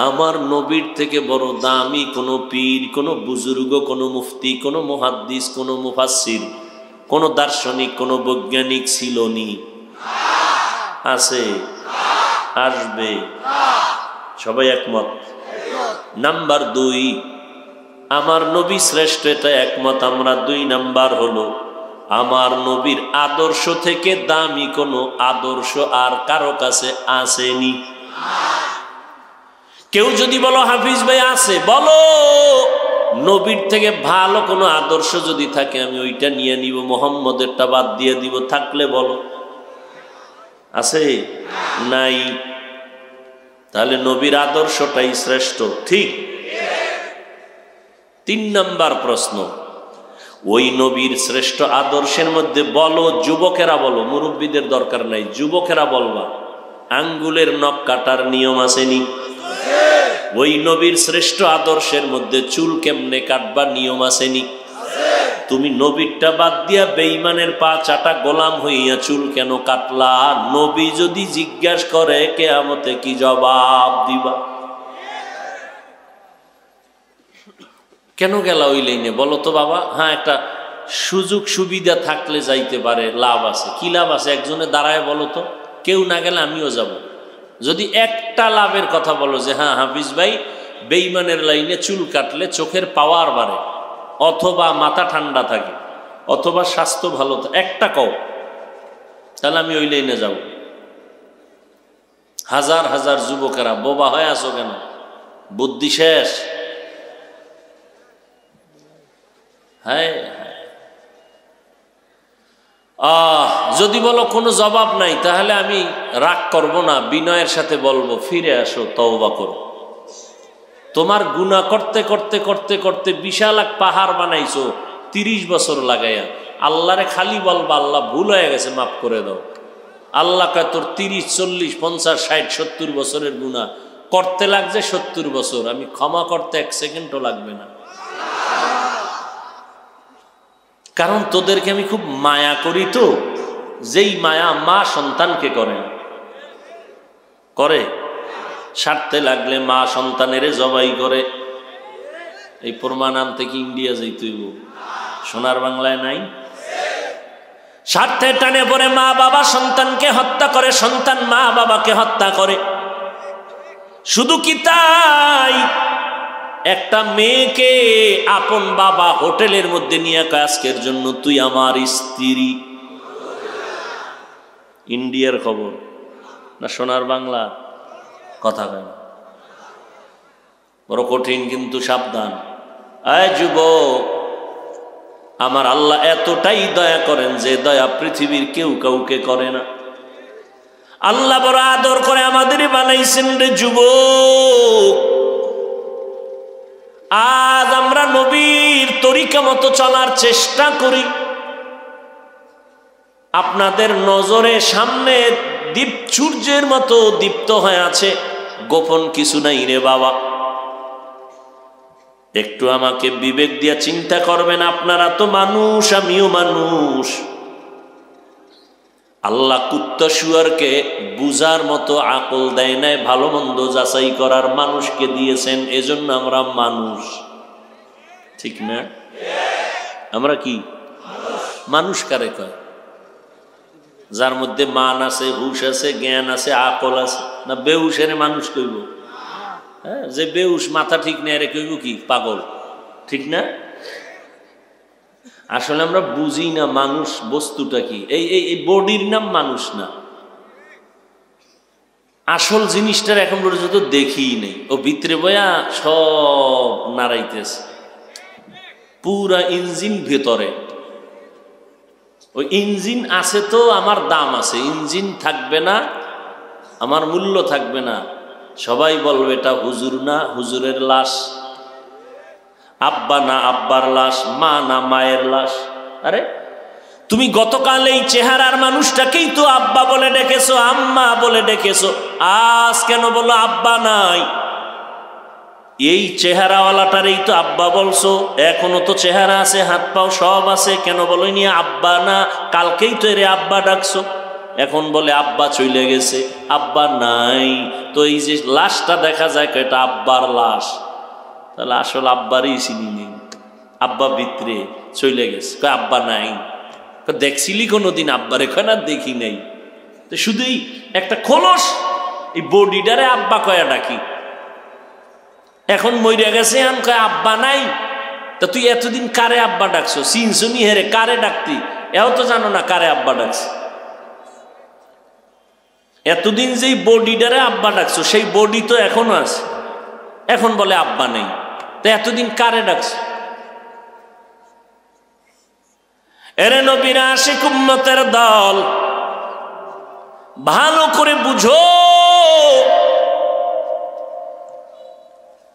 আমার নবীর থেকে বড় দামি কোনো পীর, কোনো বুজুর্গ, কোনো মুফতি, কোনো মুহাদ্দিস, কোনো মুফাসসির, কোনো দার্শনিক, কোনো বৈজ্ঞানিক ছিল নি? আছে? আসবে? সবাই একমত? নাম্বার 2, আমার নবী শ্রেষ্ঠ, এটা একমত আমরা। 2 নাম্বার হলো আমার নবীর আদর্শ থেকে দামি কোনো আদর্শ আর কারো কাছে আসেনি। কেউ যদি বলো হাফিজ ভাই আছে, বলো নবীর থেকে ভালো কোনো আদর্শ যদি থাকে আমি ওইটা নিয়ে নিব, মুহাম্মদেরটা বাদ দিয়ে দিব। থাকলে বলো, আছে? নাই। তাহলে নবীর আদর্শটাই শ্রেষ্ঠ, ঠিক? 3 নাম্বার প্রশ্ন, ওই নবীর শ্রেষ্ঠ আদর্শের মধ্যে বলো, যুবকেরা বলো, মুরব্বীদের দরকার নাই, যুবকেরা বলবা, আঙ্গুলের নখ কাটার নিয়ম আসেনি? ওই নবীর শ্রেষ্ঠ আদর্শের মধ্যে চুল কেমনে কাটবা নিয়ম আসেনি? তুমি নবীরটা বাদ দিয়া বেঈমানের পা চাটা গোলাম হইয়া চুল কেন কাটলা? নবী যদি জিজ্ঞাসা করে কিয়ামতে কি জবাব দিবা? কেন গেলা ওই লাইনে বলো তো বাবা? হ্যাঁ, একটা সুযোগ সুবিধা থাকলে যাইতে পারে, লাভ আছে। কি লাভ আছে? একজনে দাঁড়ায় বলো তো, কেউ না গেলে আমিও যাব। যদি একটা লাভের কথা বলো যে হ্যাঁ হাফিজ ভাই বেঈমানের লাইনে চুল কাটলে চোখের পাওয়ার বাড়ে, অথবা মাথা ঠান্ডা থাকে, অথবা স্বাস্থ্য ভালো থাকে, একটা কও, তাহলে আমি ওই লাইনে যাব। হাজার হাজার যুবকেরা বোবা হয়ে আসো কেন? বুদ্ধি শেষ? হ্যাঁ, যদি বলো কোনো জবাব নাই, তাহলে আমি রাগ করব না, বিনয়ের সাথে বলবো ফিরে আসো, তওবা করো। তোমার গুনাহ করতে করতে করতে করতে বিশাল এক পাহাড় বানাইছো 30 বছর লাগাইয়া, আল্লাহরে খালি বলবা আল্লাহ ভুল হয়ে গেছে, মাফ করে দাও। আল্লাহ কয় তোর 30, 40, 50, 60, 70 বছরের গুনাহ করতে লাগছে 70 বছর, আমি ক্ষমা করতে 1 সেকেন্ডও লাগবে না। কারণ তোদেরকে আমি খুব মায়া করি, তো যেই মায়া মা সন্তানকে করে করে স্বার্থে লাগলে মা সন্তানের জবাই করে। এই প্রমাণ আনতে কি ইন্ডিয়া যাইতেইব? সোনার বাংলায় নাই? স্বার্থে টানে পড়ে মা বাবা সন্তানকে হত্যা করে, সন্তান মা বাবাকে হত্যা করে। শুধু কি তাই, একটা মেয়েকে আপন বাবা হোটেলের মধ্যে নিয়ে আজকের জন্য তুই আমার স্ত্রী। ইন্ডিয়ার খবর না সোনার বাংলা? কথা কেন, বড় কঠিন কিন্তু সাবধান। আয় যুবক, আমার আল্লাহ এতটাই দয়া করেন যে দয়া পৃথিবীর কেউ কাউকে করে না। আল্লাহ বড় আদর করে আমাদের বানাইছেন রে যুবক। আজ আমরা নবীর তরিকা মতো চলার চেষ্টা করি। আপনাদের নজরে সামনে দীপ সূর্যের মতো দীপ্ত হয়ে আছে, গোপন কিছু নাই রে বাবা। একটু আমাকে বিবেক দিয়ে চিন্তা করবেন, আপনারা তো মানুষ, আমিও মানুষ। আল্লাহ কুত্তা শুয়ারকে বুঝার মতো আকল দেয় নাই, ভালো মন্দ যাচাই করার মানুষকে দিয়েছেন, এজন্য আমরা মানুষ, ঠিক না? আমরা কি মানুষ কারে কয়? যার মধ্যে মান আছে, হুশ আছে, জ্ঞান আছে, আকল আছে। না বেহুশের মানুষ কইব? হ্যাঁ, যে বেহুশ মাথা ঠিক নেই রে কইব কি পাগল, ঠিক না? আসলে আমরা বুঝি না মানুষ বস্তুটা কি। এই বডির নাম মানুষ না, আসল জিনিসটার এখন পর্যন্ত দেখি নেই। ও ভিতরে বয়া সব নাড়াইতেছে, পুরা ইঞ্জিন ভেতরে। ওই ইঞ্জিন আছে তো আমার দাম আছে, ইঞ্জিন থাকবে না আমার মূল্য থাকবে না। সবাই বলবে এটা হুজুর না হুজুরের লাশ, আব্বা না আব্বার লাশ, মা না মায়ের লাশ। আরে তুমি গতকাল এই চেহারার মানুষটাকেই তো আব্বা বলে ডেকেছো, আম্মা বলে ডেকেছো, আজ কেন বলো আব্বা নাই? এই চেহারাওয়ালাটারই তো আব্বা বলছো, এখনো তো চেহারা আছে, হাত পাও সব আছে, কেন বলো নিয়ে আব্বা না? কালকেই তো এরে আব্বা ডাকছো, এখন বলে আব্বা চলে গেছে, আব্বা নাই। তো এই যে লাশটা দেখা যায় এটা আব্বার লাশ, তাহলে আসল আব্বারই চিনি নেই, আব্বা ভিতরে চলে গেছে, আব্বা নাই। দেখছিলি কোনোদিন আব্বারে? কয় না দেখি নাই। তো শুধুই একটা খোলস, এই বডিটারে আব্বা কয়া ডাকি, এখন মইরা গেছে আন কয় আব্বা নাই। তা তুই এতদিন কারে আব্বা ডাকছো? চিনছুনি হেরে কারে ডাকতি, এও তো জানো না কারে আব্বা ডাকছে। এতদিন যেই বডিটারে আব্বা ডাকছো সেই বডি তো এখনো আছে, এখন বলে আব্বা নেই। তো এতদিন কারে ডাকছো? এরে নবীর আশিক উম্মতের দল, ভালো করে বুঝো,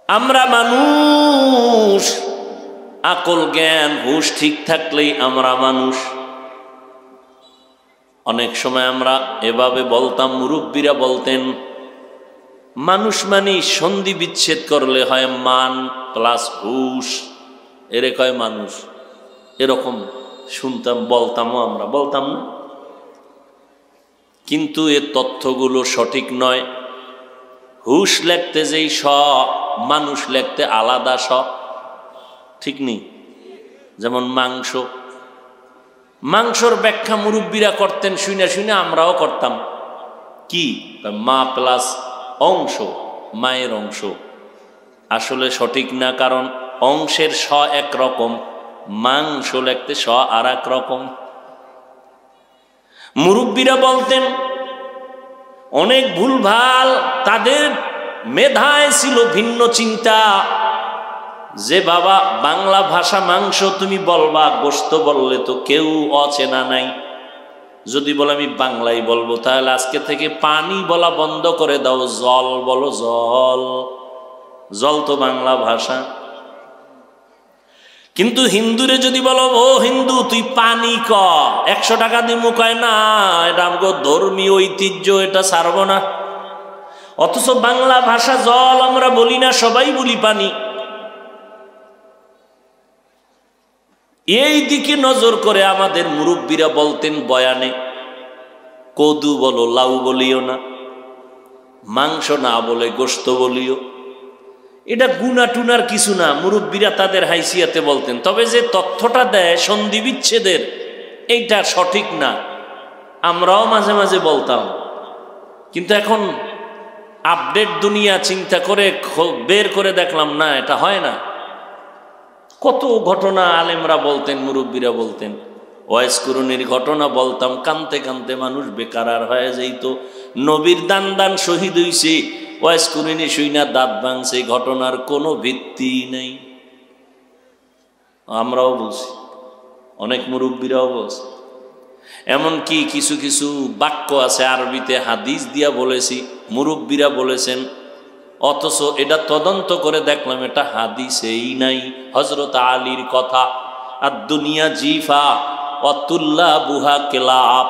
আমরা মানুষ। আকল জ্ঞান হুশ ঠিক থাকলেই আমরা মানুষ। অনেক সময় আমরা এভাবে বলতাম, মুরব্বীরা বলতেন মানুষ মানে সন্ধি বিচ্ছেদ করলে হয় মান প্লাস হুশ, এরে কয় মানুষ। এরকম শুনতাম, বলতামও, আমরা বলতাম না? কিন্তু এর তথ্যগুলো সঠিক নয়। হুশ লেখতে যেই স, মানুষ লেখতে আলাদা স, ঠিক নেই? যেমন মাংস, মাংসর ব্যাখ্যা মুরব্বীরা করতেন, শুনে শুনে আমরাও করতাম। কি? মা প্লাস অংশ, মায়ের অংশ। আসলে সঠিক না, কারণ অংশের স একরকম, মাংস লেখতে স আর এক রকম। মুরব্বীরা বলতেন অনেক ভুলভাল, তাদের মেধায় ছিল ভিন্ন চিন্তা, যে বাবা বাংলা ভাষা মাংস তুমি বলবা, গোশত বললে তো কেউ অচেনা নাই। যদি বলে আমি বাংলায় বলবো, তাহলে আজকে থেকে পানি বলা বন্ধ করে দাও, জল বলো, জল। জল তো বাংলা ভাষা। কিন্তু হিন্দুরে যদি বলো ও হিন্দু তুই পানি ক, 100 টাকা দিমু, কয় না এটা আমগো ধর্মীয় ঐতিহ্য, এটা ছাড়বো না। অথচ বাংলা ভাষা জল আমরা বলি না, সবাই বলি পানি। এই দিকে নজর করে আমাদের মুরব্বীরা বলতেন বয়ানে, কদু বলো লাউ বলিও না, মাংস না বলে গোশত বলিও। এটা গুনা টুনার কিছু না, মুরব্বীরা তাদের হাইসিয়াতে বলতেন। তবে যে তথ্যটা দেয় সন্ধি বিচ্ছেদের, এইটা সঠিক না, আমরাও মাঝে মাঝে বলতাম। কিন্তু এখন আপডেট দুনিয়া চিন্তা করে বের করে দেখলাম না, এটা হয় না। কত ঘটনা আলেমরা বলতেন, মুরব্বীরা বলতেন। ওয়াইস কুরুনির ঘটনা বলতাম, কানতে কানতে মানুষ বেকার হয়ে যাইত। নবীর দান দান শহীদ হইছে, ওয়াইস কুরুনি শুইনা দাঁত ভাঙছে, ঘটনার কোনো ভিত্তি নেই। আমরাও বলছি, অনেক মুরব্বীরাও বলছে। এমনকি কিছু কিছু বাক্য আছে আরবিতে হাদিস দিয়া বলেছি, মুরব্বীরা বলেছেন, অথচ এটা তদন্ত করে দেখলাম এটা হাদিসেই নাই। হযরত আলীর কথা, আর দুনিয়া জিফা অতুল্লা বুহা কেলাপ,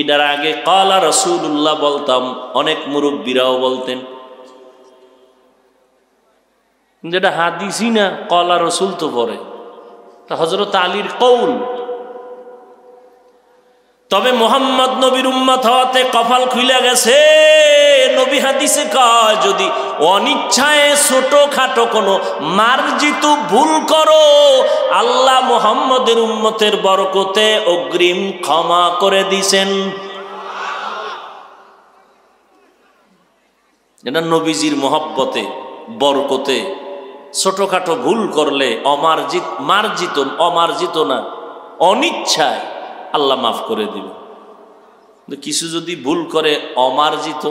এটার আগে ক্বালা রাসূলুল্লাহ বলতাম, অনেক মুরব্বীরাও বলতেন। যেটা হাদিসই না, ক্বালা রাসূল তো পড়ে, তা হযরত আলীর কৌল। তবে মুহাম্মদ নবীর উম্মত হওয়াতে কপাল খুলে গেছে। নবী হাদিসে কয়, যদি অনিচ্ছায় ছোটখাটো কোনো মার্জিত ভুল করো, আল্লাহ মুহাম্মদের উম্মতের বরকতে অগ্রিম ক্ষমা করে দিছেন। এটা নবীজির মহব্বতে, বরকতে। ছোটখাটো ভুল করলে অমার্জিত না, অনিচ্ছায় আল্লাহ মাফ করে দিবে। কিছু যদি ভুল করে অমার্জিত,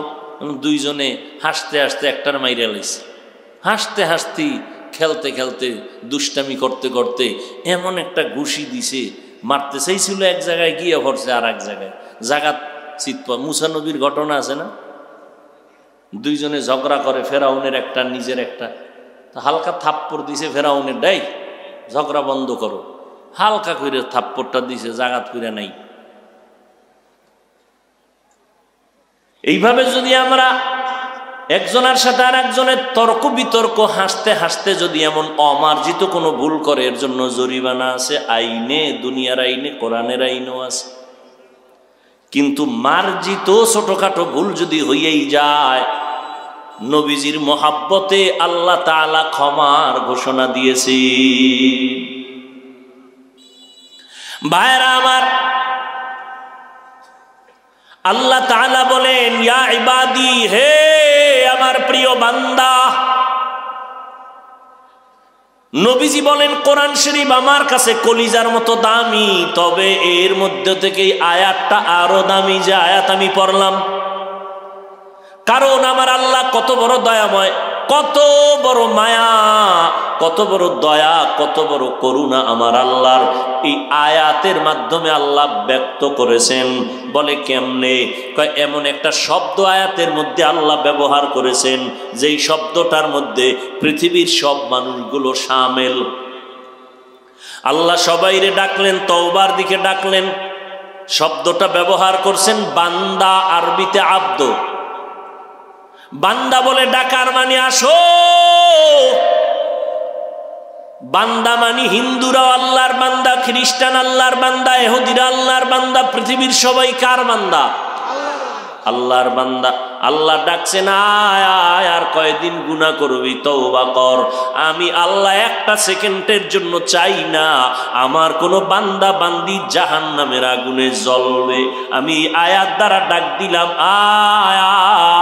দুইজনে হাসতে হাসতে একটার মাইরা লাইছে, হাসতে হাসতে খেলতে খেলতে দুষ্টামি করতে করতে এমন একটা ঘুষি দিছে, মারতে চাইছিল এক জায়গায়, গিয়ে ভরছে আর এক জায়গায়, জাগাত চিৎপা। মুসা নবীর ঘটনা আছে না, দুইজনে ঝগড়া করে, ফেরাউনের একটা নিজের একটা, হালকা থাপ্পড় দিছে ফেরাউনের, ডাই ঝগড়া বন্ধ করো, হালকা করে থাপ্পড়টা দিছে, জাগাত করে নাই। এইভাবে যদি আমরা একজনের সাথে আর একজনের তর্ক বিতর্ক হাসতে হাসতে যদি এমন অমার্জিত কোনো ভুল করে, এর জন্য জরিমানা আছে আইনে, দুনিয়ার আইনে, কোরআনের আইনও আছে। কিন্তু মার্জিত ছোটখাটো ভুল যদি হইয়াই যায়, নবীজির মহাব্বতে আল্লাহ তাআলা ক্ষমার ঘোষণা দিয়েছে। ভাইরা আমার, আল্লাহ তাআলা বলেন, ইয়া ইবাদি, হে আমার প্রিয় বান্দা। নবীজি বলেন, কোরআন শরীফ আমার কাছে কলিজার মতো দামি, তবে এর মধ্যে থেকেই আয়াতটা আরো দামি, যে আয়াত আমি পড়লাম। কারণ আমার আল্লাহ কত বড় দয়াময়, কত বড় মায়া, কত বড় দয়া, কত বড় করুণা আমার আল্লাহর। এই আয়াতের মাধ্যমে আল্লাহ ব্যক্ত করেছেন। বলে কেমনে? কয় এমন একটা শব্দ আয়াতের মধ্যে আল্লাহ ব্যবহার করেছেন, যেই শব্দটার মধ্যে পৃথিবীর সব মানুষগুলো শামেল। আল্লাহ সবাইরে ডাকলেন, তওবার দিকে ডাকলেন। শব্দটা ব্যবহার করছেন বান্দা, আরবিতে আব্দ। বান্দা বলে ডাকার মানে আসো। বান্দা মানে হিন্দুরাও আল্লাহর বান্দা, খ্রিস্টান আল্লাহর বান্দা, ইহুদিরা আল্লাহর বান্দা। পৃথিবীর সবাই কার বান্দা? আল্লাহর বান্দা। আল্লাহ ডাকছেন, আয় আয়, আর কয়দিন গুনাহ করবি, তওবা কর। আমি আল্লাহ একটা সেকেন্ডের জন্য চাই না আমার কোনো বান্দা বান্দি জাহান্নামের আগুনে জ্বলবে। আমি আয়াত দ্বারা ডাক দিলাম, আয়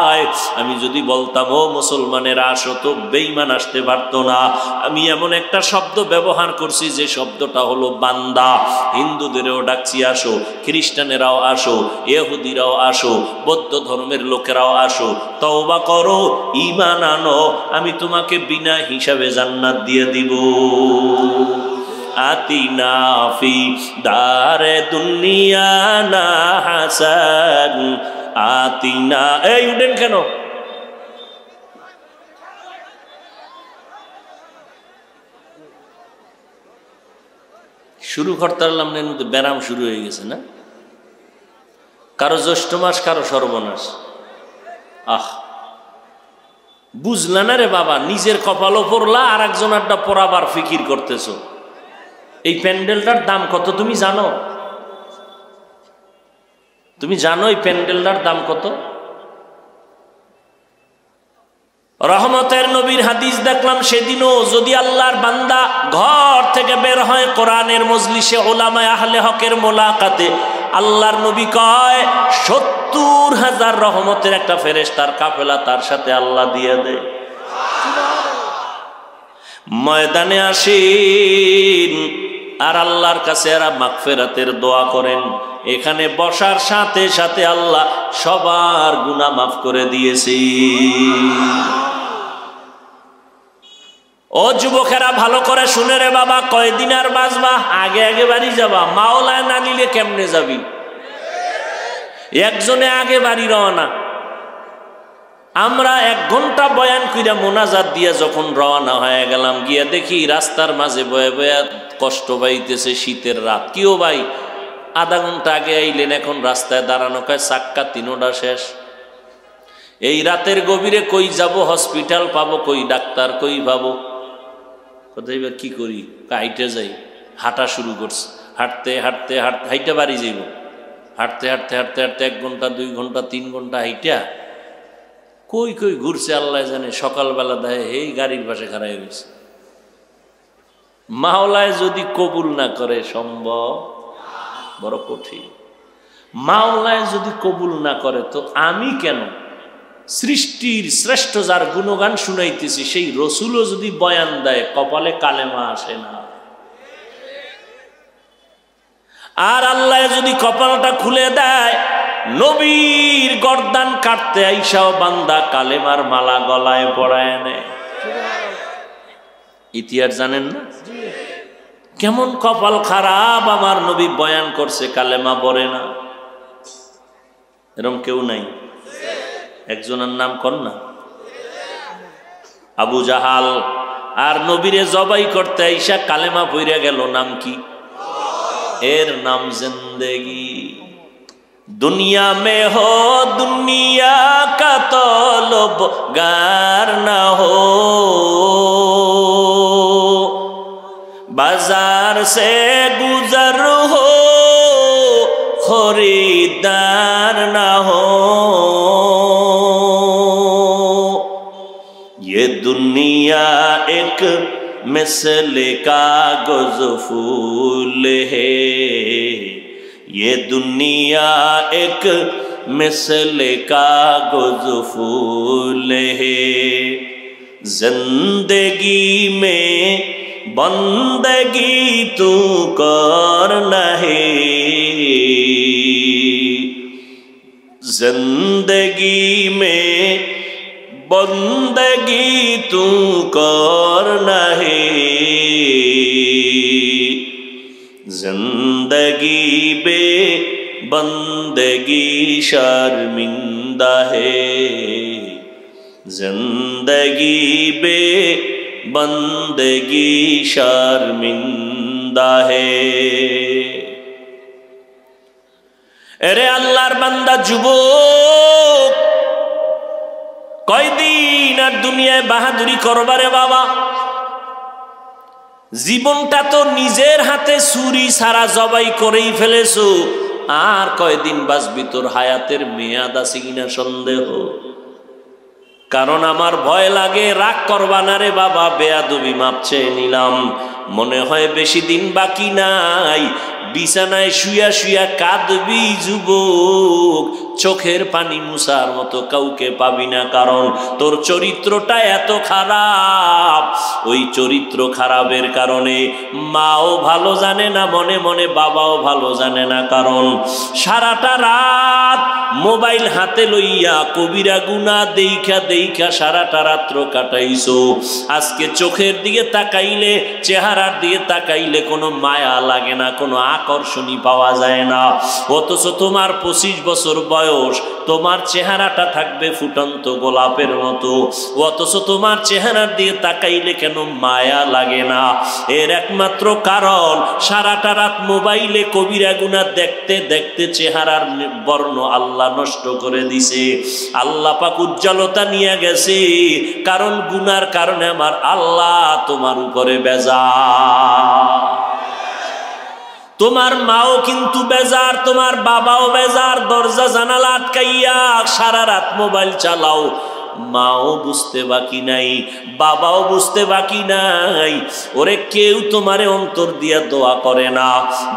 আয়। আমি যদি বলতাম ও মুসলমানেরা আসো, তো বেঈমান আসতে পারতো না। আমি এমন একটা শব্দ ব্যবহার করছি যে শব্দটা হলো বান্দা। হিন্দুদেরও ডাকছি আসো, খ্রিস্টানেরাও আসো, ইহুদিরাও আসো, বৌদ্ধ ধর্মের লোকেরাও আসো, তওবা করো, ঈমান আনো, আমি তোমাকে বিনা হিসাবে জান্নাত দিয়ে দিব। আতিনা ফি দারে দুনিয়া না হাসান, আতিনা। এই উঠেন কেন? শুরু করতে পারলাম না, এর মধ্যে ব্যারাম শুরু হয়ে গেছে না? কারো জ্যৈষ্ঠ মাস, কারো সর্বনাশ। আহ, বুঝলা না রে বাবা, নিজের কপালও পড়লা, আর একজনেরটা পড়াবার ফিকির করতেছো। এই প্যান্ডেলটার দাম কত তুমি জানো? তুমি জানো এই প্যান্ডেলটার দাম কত? রহমতের নবীর হাদিস দেখলাম, সেদিনও যদি আল্লাহর বান্দা ঘর থেকে বের হয় কোরআনের মজলিসে উলামায়ে আহলে হকের মোলাকাতে, আল্লাহর নবী কয় ৭০,০০০ রহমতের একটা ফেরেশতার কাফেলা তার সাথে আল্লাহ দিয়ে দেয়। ময়দানে আসেন আর আল্লাহর কাছে এরা মাগফিরাতের দোয়া করেন। এখানে বসার সাথে সাথে আল্লাহ সবার গুনাহ মাফ করে দিয়েছে। ও যুবকেরা ভালো করে শুনে রে বাবা, কয়দিন আর বাঁচবা? আগে আগে বাড়ি যাবা, মাওলায় না নিলে কেমনে যাবি? একজনে আগে বাড়ি রওনা। আমরা ১ ঘন্টা বয়ান কইরা মোনাজাত দিয়া যখন রওনা হয়ে গেলাম, গিয়া দেখি রাস্তার মাঝে বয়ে বয়ে কষ্ট পাইতেছে, শীতের রাত। কিও ভাই, আধা ঘন্টা আগে আইলেন, এখন রাস্তায় দাঁড়ানো, কয় চাক্কা ৩টা শেষ। এই রাতের গভীরে কই যাব? হসপিটাল পাবো কই? ডাক্তার কই পাবো? কোথায় বা কি করি? হাইটে যাই। হাঁটা শুরু করছে, হাঁটতে হাঁটতে হাঁটতে হাইটে বাড়ি যাইব। হাঁটতে হাঁটতে হাঁটতে হাঁটতে ১ ঘন্টা ২ ঘন্টা ৩ ঘন্টা হাইটা কই কই ঘুরছে আল্লাহ জানে। সকালবেলা দেয় এই গাড়ির পাশে খাড়াই রয়েছে। মাওলায় যদি কবুল না করে সম্ভব? বড় কঠিন। মাওলায় যদি কবুল না করে তো আমি কেন? সৃষ্টির শ্রেষ্ঠ যার গুণগান শুনাইতেছি, সেই রসুলও যদি বয়ান দেয়, কপালে কালেমা আসে না। আর আল্লাহ যদি কপালটা খুলে দেয়, নবীর গর্দান কাটতে আইসাও বান্দা কালেমার মালা গলায় পরায় নেয়। ইতিহাস জানেন না? কেমন কপাল খারাপ, আমার নবী বয়ান করছে, কালেমা পড়ে না। এরকম কেউ নাই? একজনের নাম কর না, আবু জাহাল। আর নবীরে জবাই করতে আইসা কালেমা পইরা গেল। নাম কি? এর নাম জিন্দেগি। दुनिया में हो दुनिया का तलबगार ना हो, बाजार से गुजर हो खरीदार ना हो। ये दुनिया एक मिसल कागज फूल है, ये दुनिया एक मिसल कागज फूल है। जिंदगी में बंदगी तू करना है, जिंदगी में बंदगी तू करना है। जिंदगी बे बंदगी शर्मिंदा है, जिंदगी बे बंदगी शर्मिंदा है। अरे अल्लाहर बंदा जुबक, কয়দিন আর দুনিয়ায় বাহাদুরি করবারে বাবা? জীবনটা তো নিজের হাতে ছুরি ছাড়া জবাই করেই ফেলেছো। আর কয়দিন বাঁচবি? তোর হায়াতের মেয়াদ আছে কিনা সন্দেহ। কারণ আমার ভয় লাগে, রাগ করবা না রে বাবা, বেয়াদবি মাপ চেয়ে নিলাম। মনে হয় বেশি দিন বাকি নাই, বিছানায় শুয়া শুয়া কাঁদবি যুবক, চোখের পানি মুছার মতো কাউকে পাবি না। কারণ তোর চরিত্রটা এত খারাপ। ওই চরিত্র খারাপের কারণে মাও ভালো জানে না মনে মনে, বাবাও ভালো জানে না। কারণ সারাটা রাত মোবাইল হাতে লইয়া কবিরা গুনাহ দেইখা দেইখা সারাটা রাত্র কাটাইছো। আজকে চোখের দিকে তাকাইলে, চেহারার দিকে তাকাইলে কোনো মায়া লাগে না, কোনো আকর্ষণই পাওয়া যায় না। অথচ তোমার 25 বছর বয়স, তোমার চেহারাটা থাকবে ফুটন্ত গোলাপের মতো। অথচ তোমার চেহারার দিকে তাকাইলে কেন মায়া লাগে না? এর একমাত্র কারণ, সারাটা রাত মোবাইলে কবিরা গুনাহ দেখতে দেখতে চেহারার বর্ণ আল্লাহ নষ্ট করে দিছে। আল্লাহ পাক উজ্জ্বলতা নিয়ে গেছে। কারণ গুনার কারণে আমার আল্লাহ তোমার উপরে বেজার। তোমার মাও কিন্তু বেজার, তোমার বাবাও বেজার। দরজা জানালা আটকাইয়া সারা রাত মোবাইল চালাও, মাও বুঝতে বাকি নাই, বাবাও বুঝতে বাকি নাই। ওরে কেউ তোমারে অন্তর দিয়া দোয়া করে না,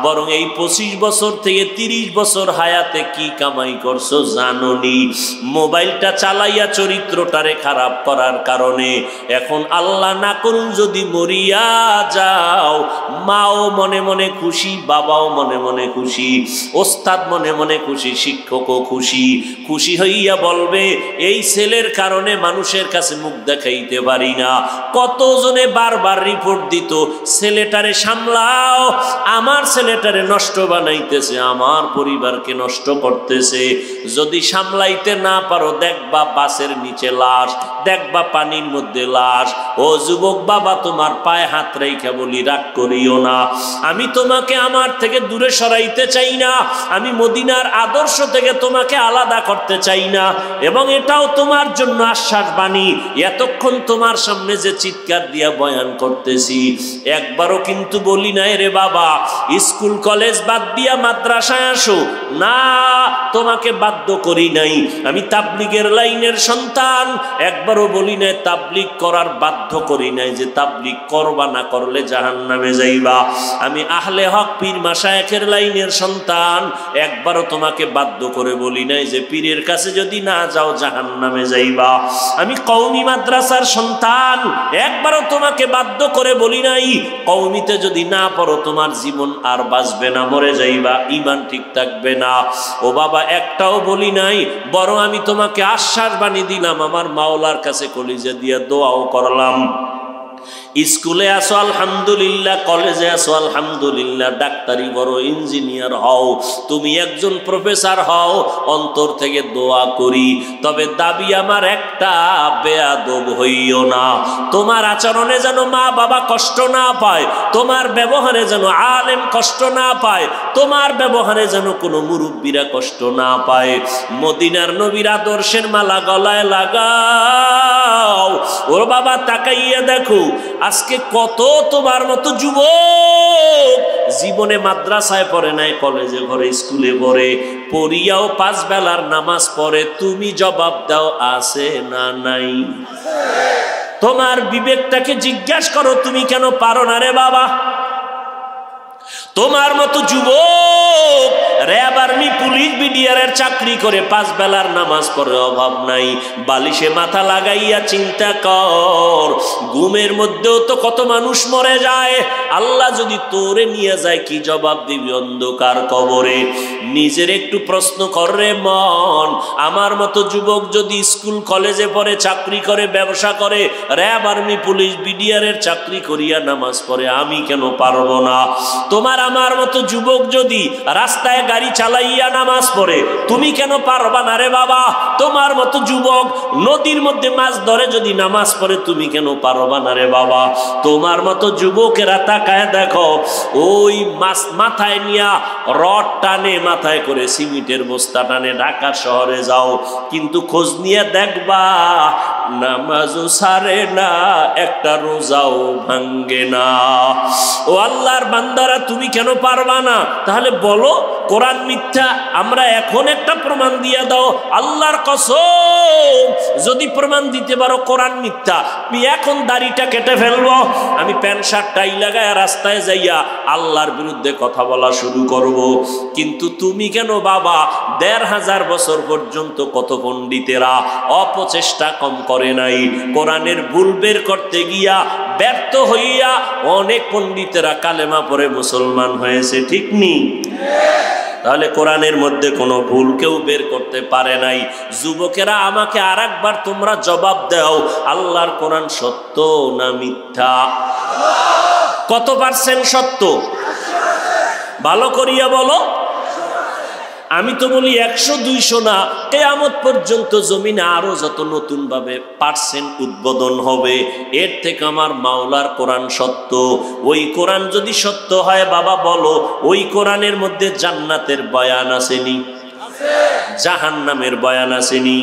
বরং এই 25 বছর থেকে 30 বছর হায়াতে কি কামাই করছো জানোনি? মোবাইলটা চালাইয়া চরিত্রটারে খারাপ করার কারণে এখন আল্লাহ না করুন যদি মরিয়া যাও, মাও মনে মনে খুশি, বাবাও মনে মনে খুশি, ওস্তাদ মনে মনে খুশি, শিক্ষকও খুশি। খুশি হইয়া বলবে এই ছেলের কারণে মানুষের কাছে মুখ দেখাইতে পারি না। কতজনে বারবার রিপোর্ট দিত ছেলেটারে সামলাও, আমার ছেলেটারে নষ্ট বানাইতেছে, আমার পরিবারকে নষ্ট করতেছে। যদি সামলাইতে না পারো দেখবা বাসের নিচে লাশ, দেখবা পানির মধ্যে লাশ। ও যুবক বাবা, তোমার পায়ে হাত রেখে বলি রাগ করিও না। আমি তোমাকে আমার থেকে দূরে সরাইতে চাই না, আমি মদিনার আদর্শ থেকে তোমাকে আলাদা করতে চাই না। এবং এটাও তোমার জন্য আশ্বাস বাণী, এতক্ষণ তোমার সামনে যে চিৎকার দিয়া বয়ান করতেছি একবারও কিন্তু বলি নাই রে বাবা স্কুল কলেজ বাদ দিয়া মাদ্রাসায় আসো, না, তোমাকে বাধ্য করি নাই। আমি তাবলিগের লাইনের সন্তান, একবারও বলি নাই তাবলিগ করার বাধ্য করি নাই যে তাবলিগ করবা, না করলে জাহান্নামে যাইবা। আমি আহলে হক পীর মাশায়েখের লাইনের সন্তান, একবারও তোমাকে বাধ্য করে বলি নাই যে পীরের কাছে যদি না যাও জাহান্নামে যাইবা। আমি কওমি মাদ্রাসার সন্তান, একবারও তোমাকে বাধ্য করে বলি নাই কওমিতে যদি না পড়ো তোমার জীবন আর বাঁচবে না, মরে যাইবা, ঈমান ঠিক থাকবে না। ও বাবা, একটাও বলি নাই, বরং আমি তোমাকে আশ্বাস বাণী দিলাম, আমার মাওলার কাছে কলিজা দিয়া দোয়াও করলাম। স্কুলে আসো আলহামদুলিল্লাহ, কলেজে আসো আলহামদুলিল্লাহ, ডাক্তারি বড়, ইঞ্জিনিয়ার হও, তুমি একজন প্রফেসর হও, অন্তর থেকে দোয়া করি। তবে দাবি আমার একটা, বেয়াদব হইও না। তোমার আচরণে যেন মা বাবা কষ্ট না পায়, তোমার ব্যবহারে যেন আলেম কষ্ট না পায়, তোমার ব্যবহারে যেন কোনো মুরব্বীরা কষ্ট না পায়। মদিনার নবীর আদর্শের মালা গলায় লাগাও। ওর বাবা তাকাইয়া দেখো আজকে কত তোমার মতো যুবক জীবনে মাদ্রাসায় পড়ে নাই, কলেজে পড়ে, স্কুলে পড়ে, পড়িয়াও 5 বেলার নামাজ পড়ে। তুমি জবাব দাও আছে না নাই? তোমার বিবেকটাকে জিজ্ঞাসা করো, তুমি কেন পারো না রে বাবা? তোমার মতো যুবক র্যাব, আর্মি, পুলিশ, বিডিআরের চাকরি করে 5 বেলার নামাজ পড়ে, অভাব নাই। বালিশে মাথা লাগাইয়া চিন্তা কর, ঘুমের মধ্যেও তো কত মানুষ মরে যায়। আল্লাহ যদি তোরে নিয়ে যায় কি জবাব দিবি অন্ধকার কবরে? নিজের একটু প্রশ্ন কর রে মন। আমার মতো যুবক যদি স্কুল কলেজে পড়ে, চাকরি করে, ব্যবসা করে, র্যাব, আর্মি, পুলিশ, বিডিআরের চাকরি করিয়া নামাজ পড়ে, আমি কেন পারবো না? তোমার আমার মতো যুবক যদি রাস্তায় গাড়ি চালাইয়া নামাজ পড়ে, তুমি কেন পারবা না রে বাবা? তোমার মতো যুবক নদীর মধ্যে মাছ ধরে যদি নামাজ পড়ে, তুমি কেন পারবা না রে বাবা? তোমার মতো যুবকেরা তাকায় দেখো, ওই মাছ মাথায় নিয়া রড টানে, মাথায় করে সিমেন্টের বস্তা টানে, ঢাকা শহরে যাও, কিন্তু খোঁজ নিয়ে দেখবা নামাজও সারে না, একটা রোজাও ভাঙ্গে না। ও আল্লাহর বান্দারা, তুমি কেন পারবা না? তাহলে বলো কোরআন মিথ্যা, আমরা এখন একটা প্রমাণ দিয়ে দাও। আল্লাহর কসম, যদি প্রমাণ দিতে পারো কোরআন মিথ্যা, আমি এখন দাড়িটা কেটে ফেলবো, আমি প্যান্ট শার্ট টাই লাগায় রাস্তায় যাইয়া আল্লাহর বিরুদ্ধে কথা বলা শুরু করব। কিন্তু তুমি কেন বাবা 1500 বছর পর্যন্ত কত পণ্ডিতেরা অপচেষ্টা কম করে নাই। কোরআনের ভুল বের করতে গিয়া ব্যর্থ হইয়া অনেক পণ্ডিতেরা কালেমা পড়ে মুসলমান হয়েছে, ঠিক নি? তাহলে কোরআনের মধ্যে কোনো ভুল কেউ বের করতে পারে নাই। যুবকেরা আমাকে আরেকবার তোমরা জবাব দাও, আল্লাহর কোরআন সত্য না মিথ্যা? কত পার্সেন্ট সত্য? ভালো করিয়া বলো। আমি তো বলি 100-200 না, কিয়ামত পর্যন্ত জমিনে আরো যত নতুন ভাবে পার্সেন্ট উদ্বোধন হবে, এর থেকে আমার মাওলার কোরআন সত্য। ওই কোরআন যদি সত্য হয় বাবা বলো, ওই কোরআনের মধ্যে জান্নাতের বয়ান আসেনি? জাহান্নামের বয়ান আসেনি?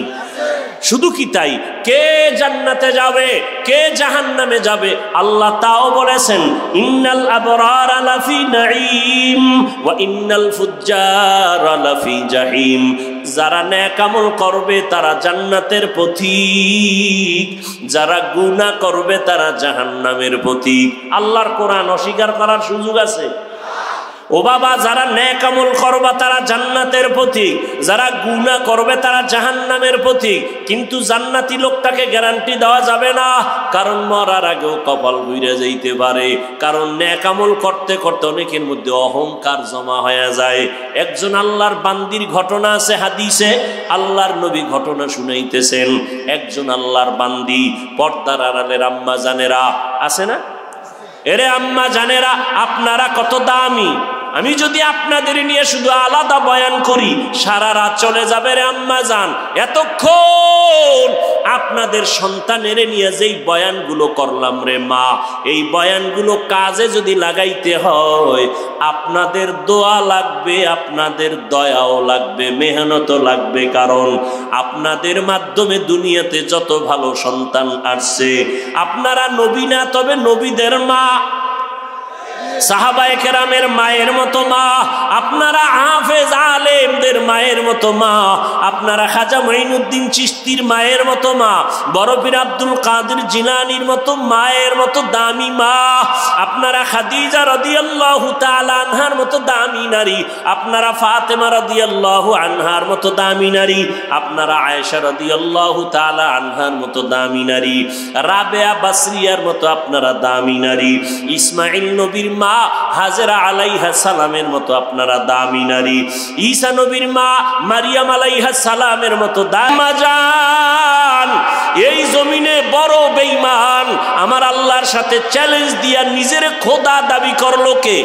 শুধু কি তাই, কে জান্নাতে যাবে কে জাহান্নামে যাবে আল্লাহ তাও বলেছেন, ইন্নাল আবরারা লাফি নাঈম ওয়া ইন্নাল ফুজ্জারা লাফি জাহিম। যারা নেক আমল করবে তারা জান্নাতের পথিক, যারা গুনাহ করবে তারা জাহান্নামের পথিক। আল্লাহর কোরআন অস্বীকার করার সুযোগ আছে? ও বাবা, যারা নেক আমল করবে তারা জান্নাতের পথিক, যারা গুনাহ করবে তারা জাহান্নামের পথিক। কিন্তু জান্নাতি লোকটাকে গ্যারান্টি দেওয়া যাবে না, কারণ মরার আগেও কপাল ঘুরে যাইতে পারে। কারণ নেক আমল করতে করতে অনেকের মধ্যে অহংকার জমা হয়ে যায়। একজন আল্লাহর বান্দির ঘটনা আছে হাদিসে, আল্লাহর নবী ঘটনা শুনাইতেছেন। একজন আল্লাহর বান্দি, পর্দার আড়ালের আম্মা জানেরা আছে না, এরে আম্মা জানেরা আপনারা কত দামি। আমি যদি আপনাদের নিয়ে শুধু আলাদা বয়ান করি সারা রাত চলে যাবে রে আম্মা জান। এতক্ষণ আপনাদের সন্তানের নিয়ে যেই বয়ানগুলো করলাম রে মা, এই বয়ানগুলো কাজে যদি লাগাইতে হয় আপনাদের দোয়া লাগবে, আপনাদের দয়াও লাগবে, মেহনতও লাগবে। কারণ আপনাদের মাধ্যমে দুনিয়াতে যত ভালো সন্তান আসছে, আপনারা নবী না তবে নবীদের মা, সাহাবায়ে কেরামের মায়ের মতো মা, আপনারা হাফেজ আলেমদের মায়ের মতো মা, আপনারা খাজা মঈনুদ্দিন চিশতির মায়ের মতো মা, বড় পীর আব্দুল কাদের জিলানীর মতো মায়ের মতো দামি মা, আপনারা খাদিজা রাদিয়াল্লাহু তাআলা আনহার মতো দামি নারী, আপনারা ফাতেমা রাদিয়াল্লাহু আনহার মতো দামি নারী, আপনারা আয়েশা রাদিয়াল্লাহু তাআলা আনহার মতো দামি নারী, রাবেয়া বাসরিয়ার মতো আপনারা দামি নারী, ইসমাইল নবীর মা হাজেরা আলাইহা সালামের মতো আপনারা দামি নারী, ঈসা নবীর মা মারিয়াম আলাইহা সালামের মতো দামা জান। এই জমিনে বড় বেঈমান আমার আল্লাহর সাথে চ্যালেঞ্জ দিয়া নিজের খোদা দাবি করলো কে?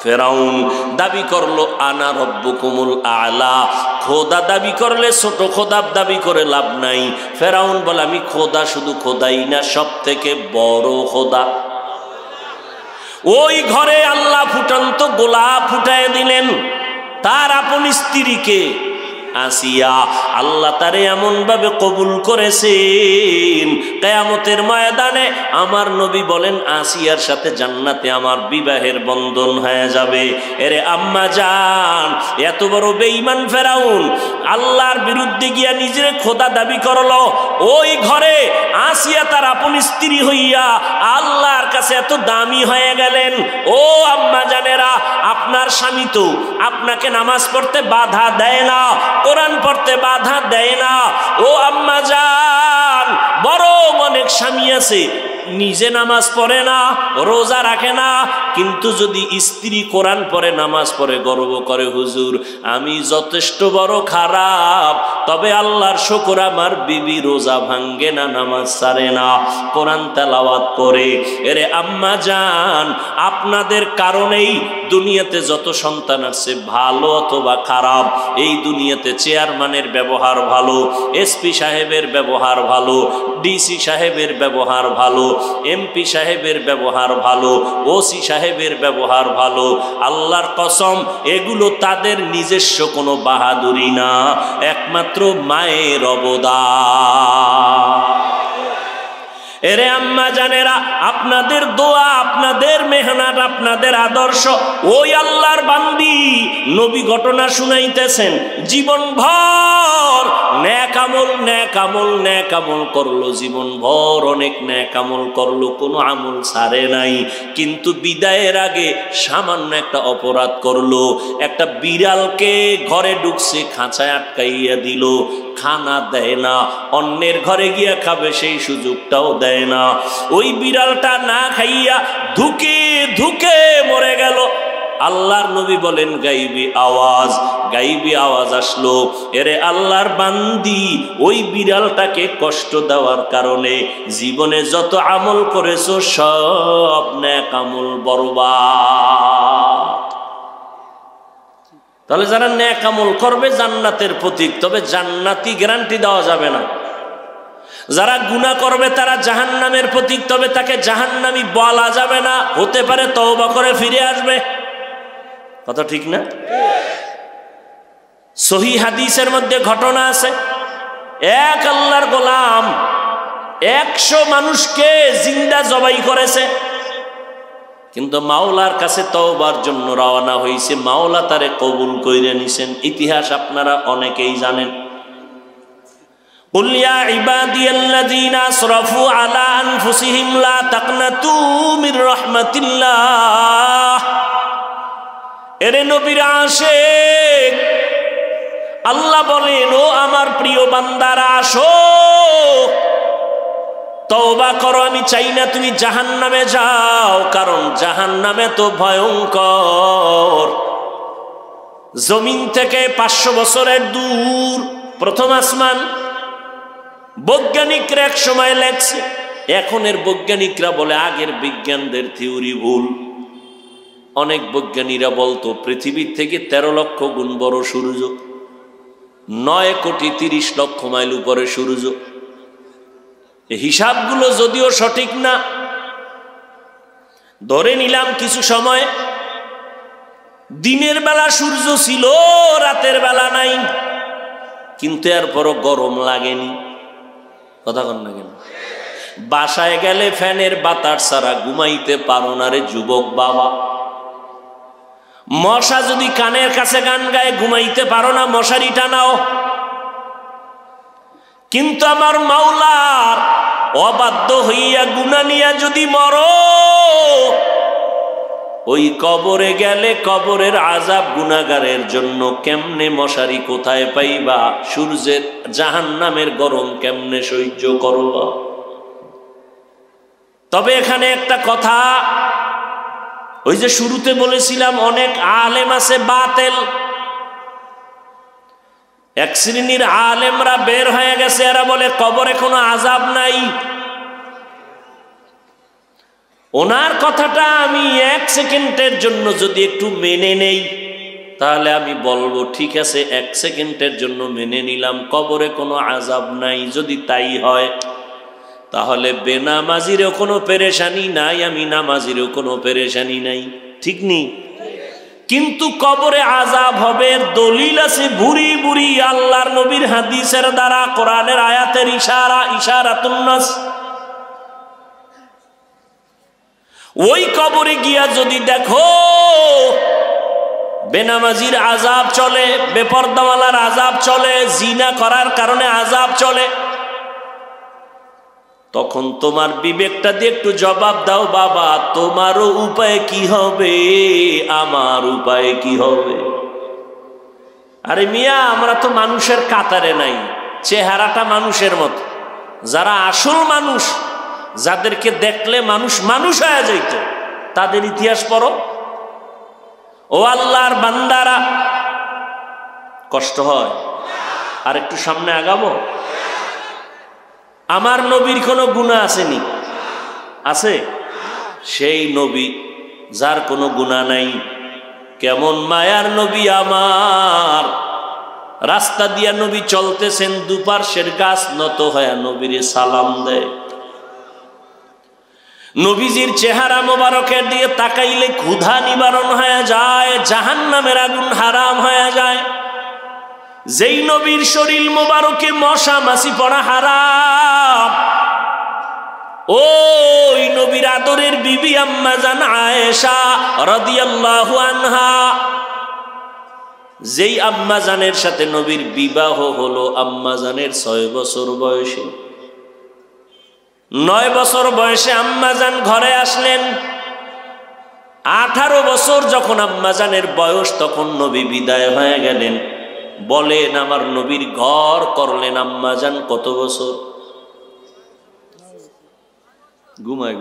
ফেরাউন দাবি করলো আনা রব্বুকুমুল আলা। খোদা দাবি করলে ছোট খোদা দাবি করে লাভ নাই। ফেরাউন বলে আমি খোদা, শুধু খোদাই না সব থেকে বড় খোদা। ওই ঘরে আল্লাহ ফুটন্ত গোলাপ ফুটায় দিলেন তার আপন স্ত্রীকে আসিয়া। আল্লাহ তারে এমন ভাবে কবুল করেছেন, কিয়ামতের ময়দানে আমার নবী বলেন আসিয়ার সাথে জান্নাতে আমার বিবাহের বন্ধন হয়ে যাবে। এরে আম্মা জান, এত বড় বেঈমান ফেরাউন আল্লাহর বিরুদ্ধে গিয়া নিজের খোদা দাবি করলো। ওই ঘরে আসিয়া তার আপন স্ত্রী হইয়া আল্লাহর কাছে এত দামি হয়ে গেলেন। ও আম্মা জানেরা, আপনার স্বামী তো আপনাকে নামাজ পড়তে বাধা দেয় না, কোরআন পড়তে বাধা দেয় না। ও আম্মা জান, বরং অনেক স্বামী আছে নিজে নামাজ পড়ে না, রোজা রাখে না, কিন্তু যদি স্ত্রী কোরআন পড়ে নামাজ পড়ে গর্ব করে, হুজুর আমি যথেষ্ট বড় খারাপ, তবে আল্লাহর শুকর আমার বিবি রোজা ভাঙ্গে না, নামাজ ছাড়ে না, কোরআন তেলাওয়াত করে। এরে আম্মা জান, আপনাদের কারণেই দুনিয়াতে যত সন্তান আছে ভালো অথবা খারাপ, এই দুনিয়াতে চেয়ারম্যানের ব্যবহার ভালো, এসপি সাহেবের ব্যবহার ভালো, ডিসি সাহেবের ব্যবহার ভালো, এমপি সাহেবের ব্যবহার ভালো, ওসি সাহেবের ব্যবহার ভালো। আল্লাহর কসম, এগুলো তাদের নিজস্ব কোনো বাহাদুরি না, একমাত্র মায়ের অবদান। এরে আম্মা জানেরা, আপনাদের দোয়া, আপনাদের মেহনত, আপনাদের আদর্শ, ওই আল্লাহর বান্দি নবী ঘটনা শুনাইতেছেন। জীবন ভর নেক আমল, নেক আমল, নেক আমল করলো, জীবন ভর অনেক নেক আমল করলো, কোনো আমল ছাড়ে নাই। কিন্তু বিদায়ের আগে সামান্য একটা অপরাধ করলো। একটা বিড়ালকে ঘরে ঢুকছে, খাঁচায় আটকাইয়া দিল, খানা দেয় না, অন্যের ঘরে গিয়া খাবে সেই সুযোগটাও দেয় না। ওই বিড়ালটা না খাইয়া ধুকে ধুকে মরে গেল। আল্লাহর নবী বলেন গাইবি আওয়াজ, গাইবি আওয়াজ আসলো। এরে আল্লাহর বান্দি, ওই বিড়ালটাকে কষ্ট দেওয়ার কারণে জীবনে যত আমল করেছো সব নেক আমল বরবাদ। তাহলে যারা নেক আমল করবে জান্নাতের প্রতীক, তবে জান্নাতি গ্যারান্টি দেওয়া যাবে না। যারা গুনাহ করবে তারা জাহান্নামের প্রতীক, তবে তাকে জাহান্নামী বলা যাবে না। হতে পারে তওবা করে ফিরে আসবে। কথা ঠিক না? সহিহ হাদিসের মধ্যে ঘটনা আছে, এক আল্লাহর গোলাম 100 মানুষকে জিন্দা জবাই করেছে, কিন্তু মাওলার কাছে তওবার জন্য রওনা হয়েছে, মাওলা তারে কবুল কইরা নিছেন। ইতিহাস আপনারা অনেকেই জানেন। কুল ইয়া ইবাদিয়াল্লাযীনা আসরাফু আলা আনফুসিহিম লা তাকনাতু মির রাহমাতিল্লাহ। এরে নবীর আশিক, আল্লাহ বলেন, ও আমার প্রিয় বান্দারা, আসো তওবা করো, আমি চাই না তুমি জাহান্নামে যাও, কারণ জাহান্নামে তো ভয়ঙ্কর। জমিন থেকে 500 বছরের দূর প্রথম আসমান। বৈজ্ঞানিকরা এক সময় লেখছে, এখনের বৈজ্ঞানিকরা বলে আগের বিজ্ঞানদের থিওরি ভুল। অনেক বৈজ্ঞানিকরা বলতো পৃথিবীর থেকে 13 লক্ষ গুণ বড় সূর্য, 9 কোটি 30 লক্ষ মাইল উপরে সূর্য। হিসাবগুলো যদিও সঠিক না, ধরে নিলাম কিছু সময় দিনের বেলা সূর্য ছিল, রাতের বেলা নাই, কিন্তু এরপরও গরম লাগেনি। কথা কন না কেন? বাসায় গেলে ফ্যানের বাতাস ছাড়া ঘুমাইতে পারো না রে যুবক বাবা। মশা যদি কানের কাছে গান গায়ে ঘুমাইতে পারো না, মশারি টানাও। কিন্তু আমার মাওলার অবাধ্য হইয়া গুনাহ নিয়া যদি মরো, ওই কবরে গেলে কবরের আযাব গুনাহগারের জন্য কেমনে মশারি কোথায় পাইবা? সূর্যের জাহান্নামের গরম কেমনে সহ্য করবা? তবে এখানে একটা কথা, ওই যে শুরুতে বলেছিলাম অনেক আলেম আছে বাতেল। এক শ্রেণীর আলেমরা বের হয়ে গেছে, এরা বলে কবরে কোনো আযাব নাই। ওনার কথাটা আমি 1 সেকেন্ডের জন্য যদি একটু মেনে নেই, তাহলে আমি বলবো ঠিক আছে, 1 সেকেন্ডের জন্য মেনে নিলাম কবরে কোনো আযাব নাই। যদি তাই হয়, তাহলে বেনামাজিরও কোনো পেরেশানি নাই, আমি নামাজিরও কোনো পেরেশানি নাই, ঠিক নেই? কিন্তু কবরে আযাব হবে, দলিল আছে বুড়ি বুড়ি, আল্লাহর নবীর হাদিসের দ্বারা, কোরআনের আয়াতের ইশারাতুন নাস। ওই কবরে গিয়া যদি দেখো বেনামাজির আযাব চলে, বেপরদাওয়ালার আযাব চলে, জিনা করার কারণে আযাব চলে, তখন তোমার বিবেকটা দিয়ে একটু জবাব দাও, বাবা তোমারও উপায় কি হবে, আমার উপায় কি হবে? আরে মিয়া, আমরা তো মানুষের কাতারে নাই, চেহারাটা মানুষের মতো। যারা আসল মানুষ, যাদেরকে দেখলে মানুষ মানুষ হয়ে যাইত, তাদের ইতিহাস পড়ো। ও আল্লাহর বান্দারা, কষ্ট হয়? আর একটু সামনে আগাবো? আমার নবীর কোনো গুনাহ আসেনি? আছে? সেই নবী যার কোনো গুনাহ নাই। কেমন মায়ার নবী আমার! রাস্তা দিয়া নবী চলতেছেন, দুপার্শ্বের গাছ নত হয়ে নবীরে সালাম দেয়। নবীজির চেহারা মোবারকের দিয়ে তাকাইলে ক্ষুধা নিবারণ হয়ে যায়, জাহান্নামের আগুন হারাম হয়ে যায়। যেই নবীর শরীর মোবারকে মশা মাছি পড়া হারাম, ওই নবীর আদরের বিবি আম্মা জান আয়েশা রাদিয়াল্লাহু আনহা, যেই আম্মা জানের সাথে নবীর বিবাহ হলো আম্মা জানের 6 বছর বয়সে। 9 বছর বয়সে আম্মা জান ঘরে আসলেন। 18 বছর যখন আম্মা জানের বয়স, তখন নবী বিদায় হয়ে গেলেন। বলেন, আমার নবীর ঘর করলেন আম্মা জান কত বছর? ঘুমায়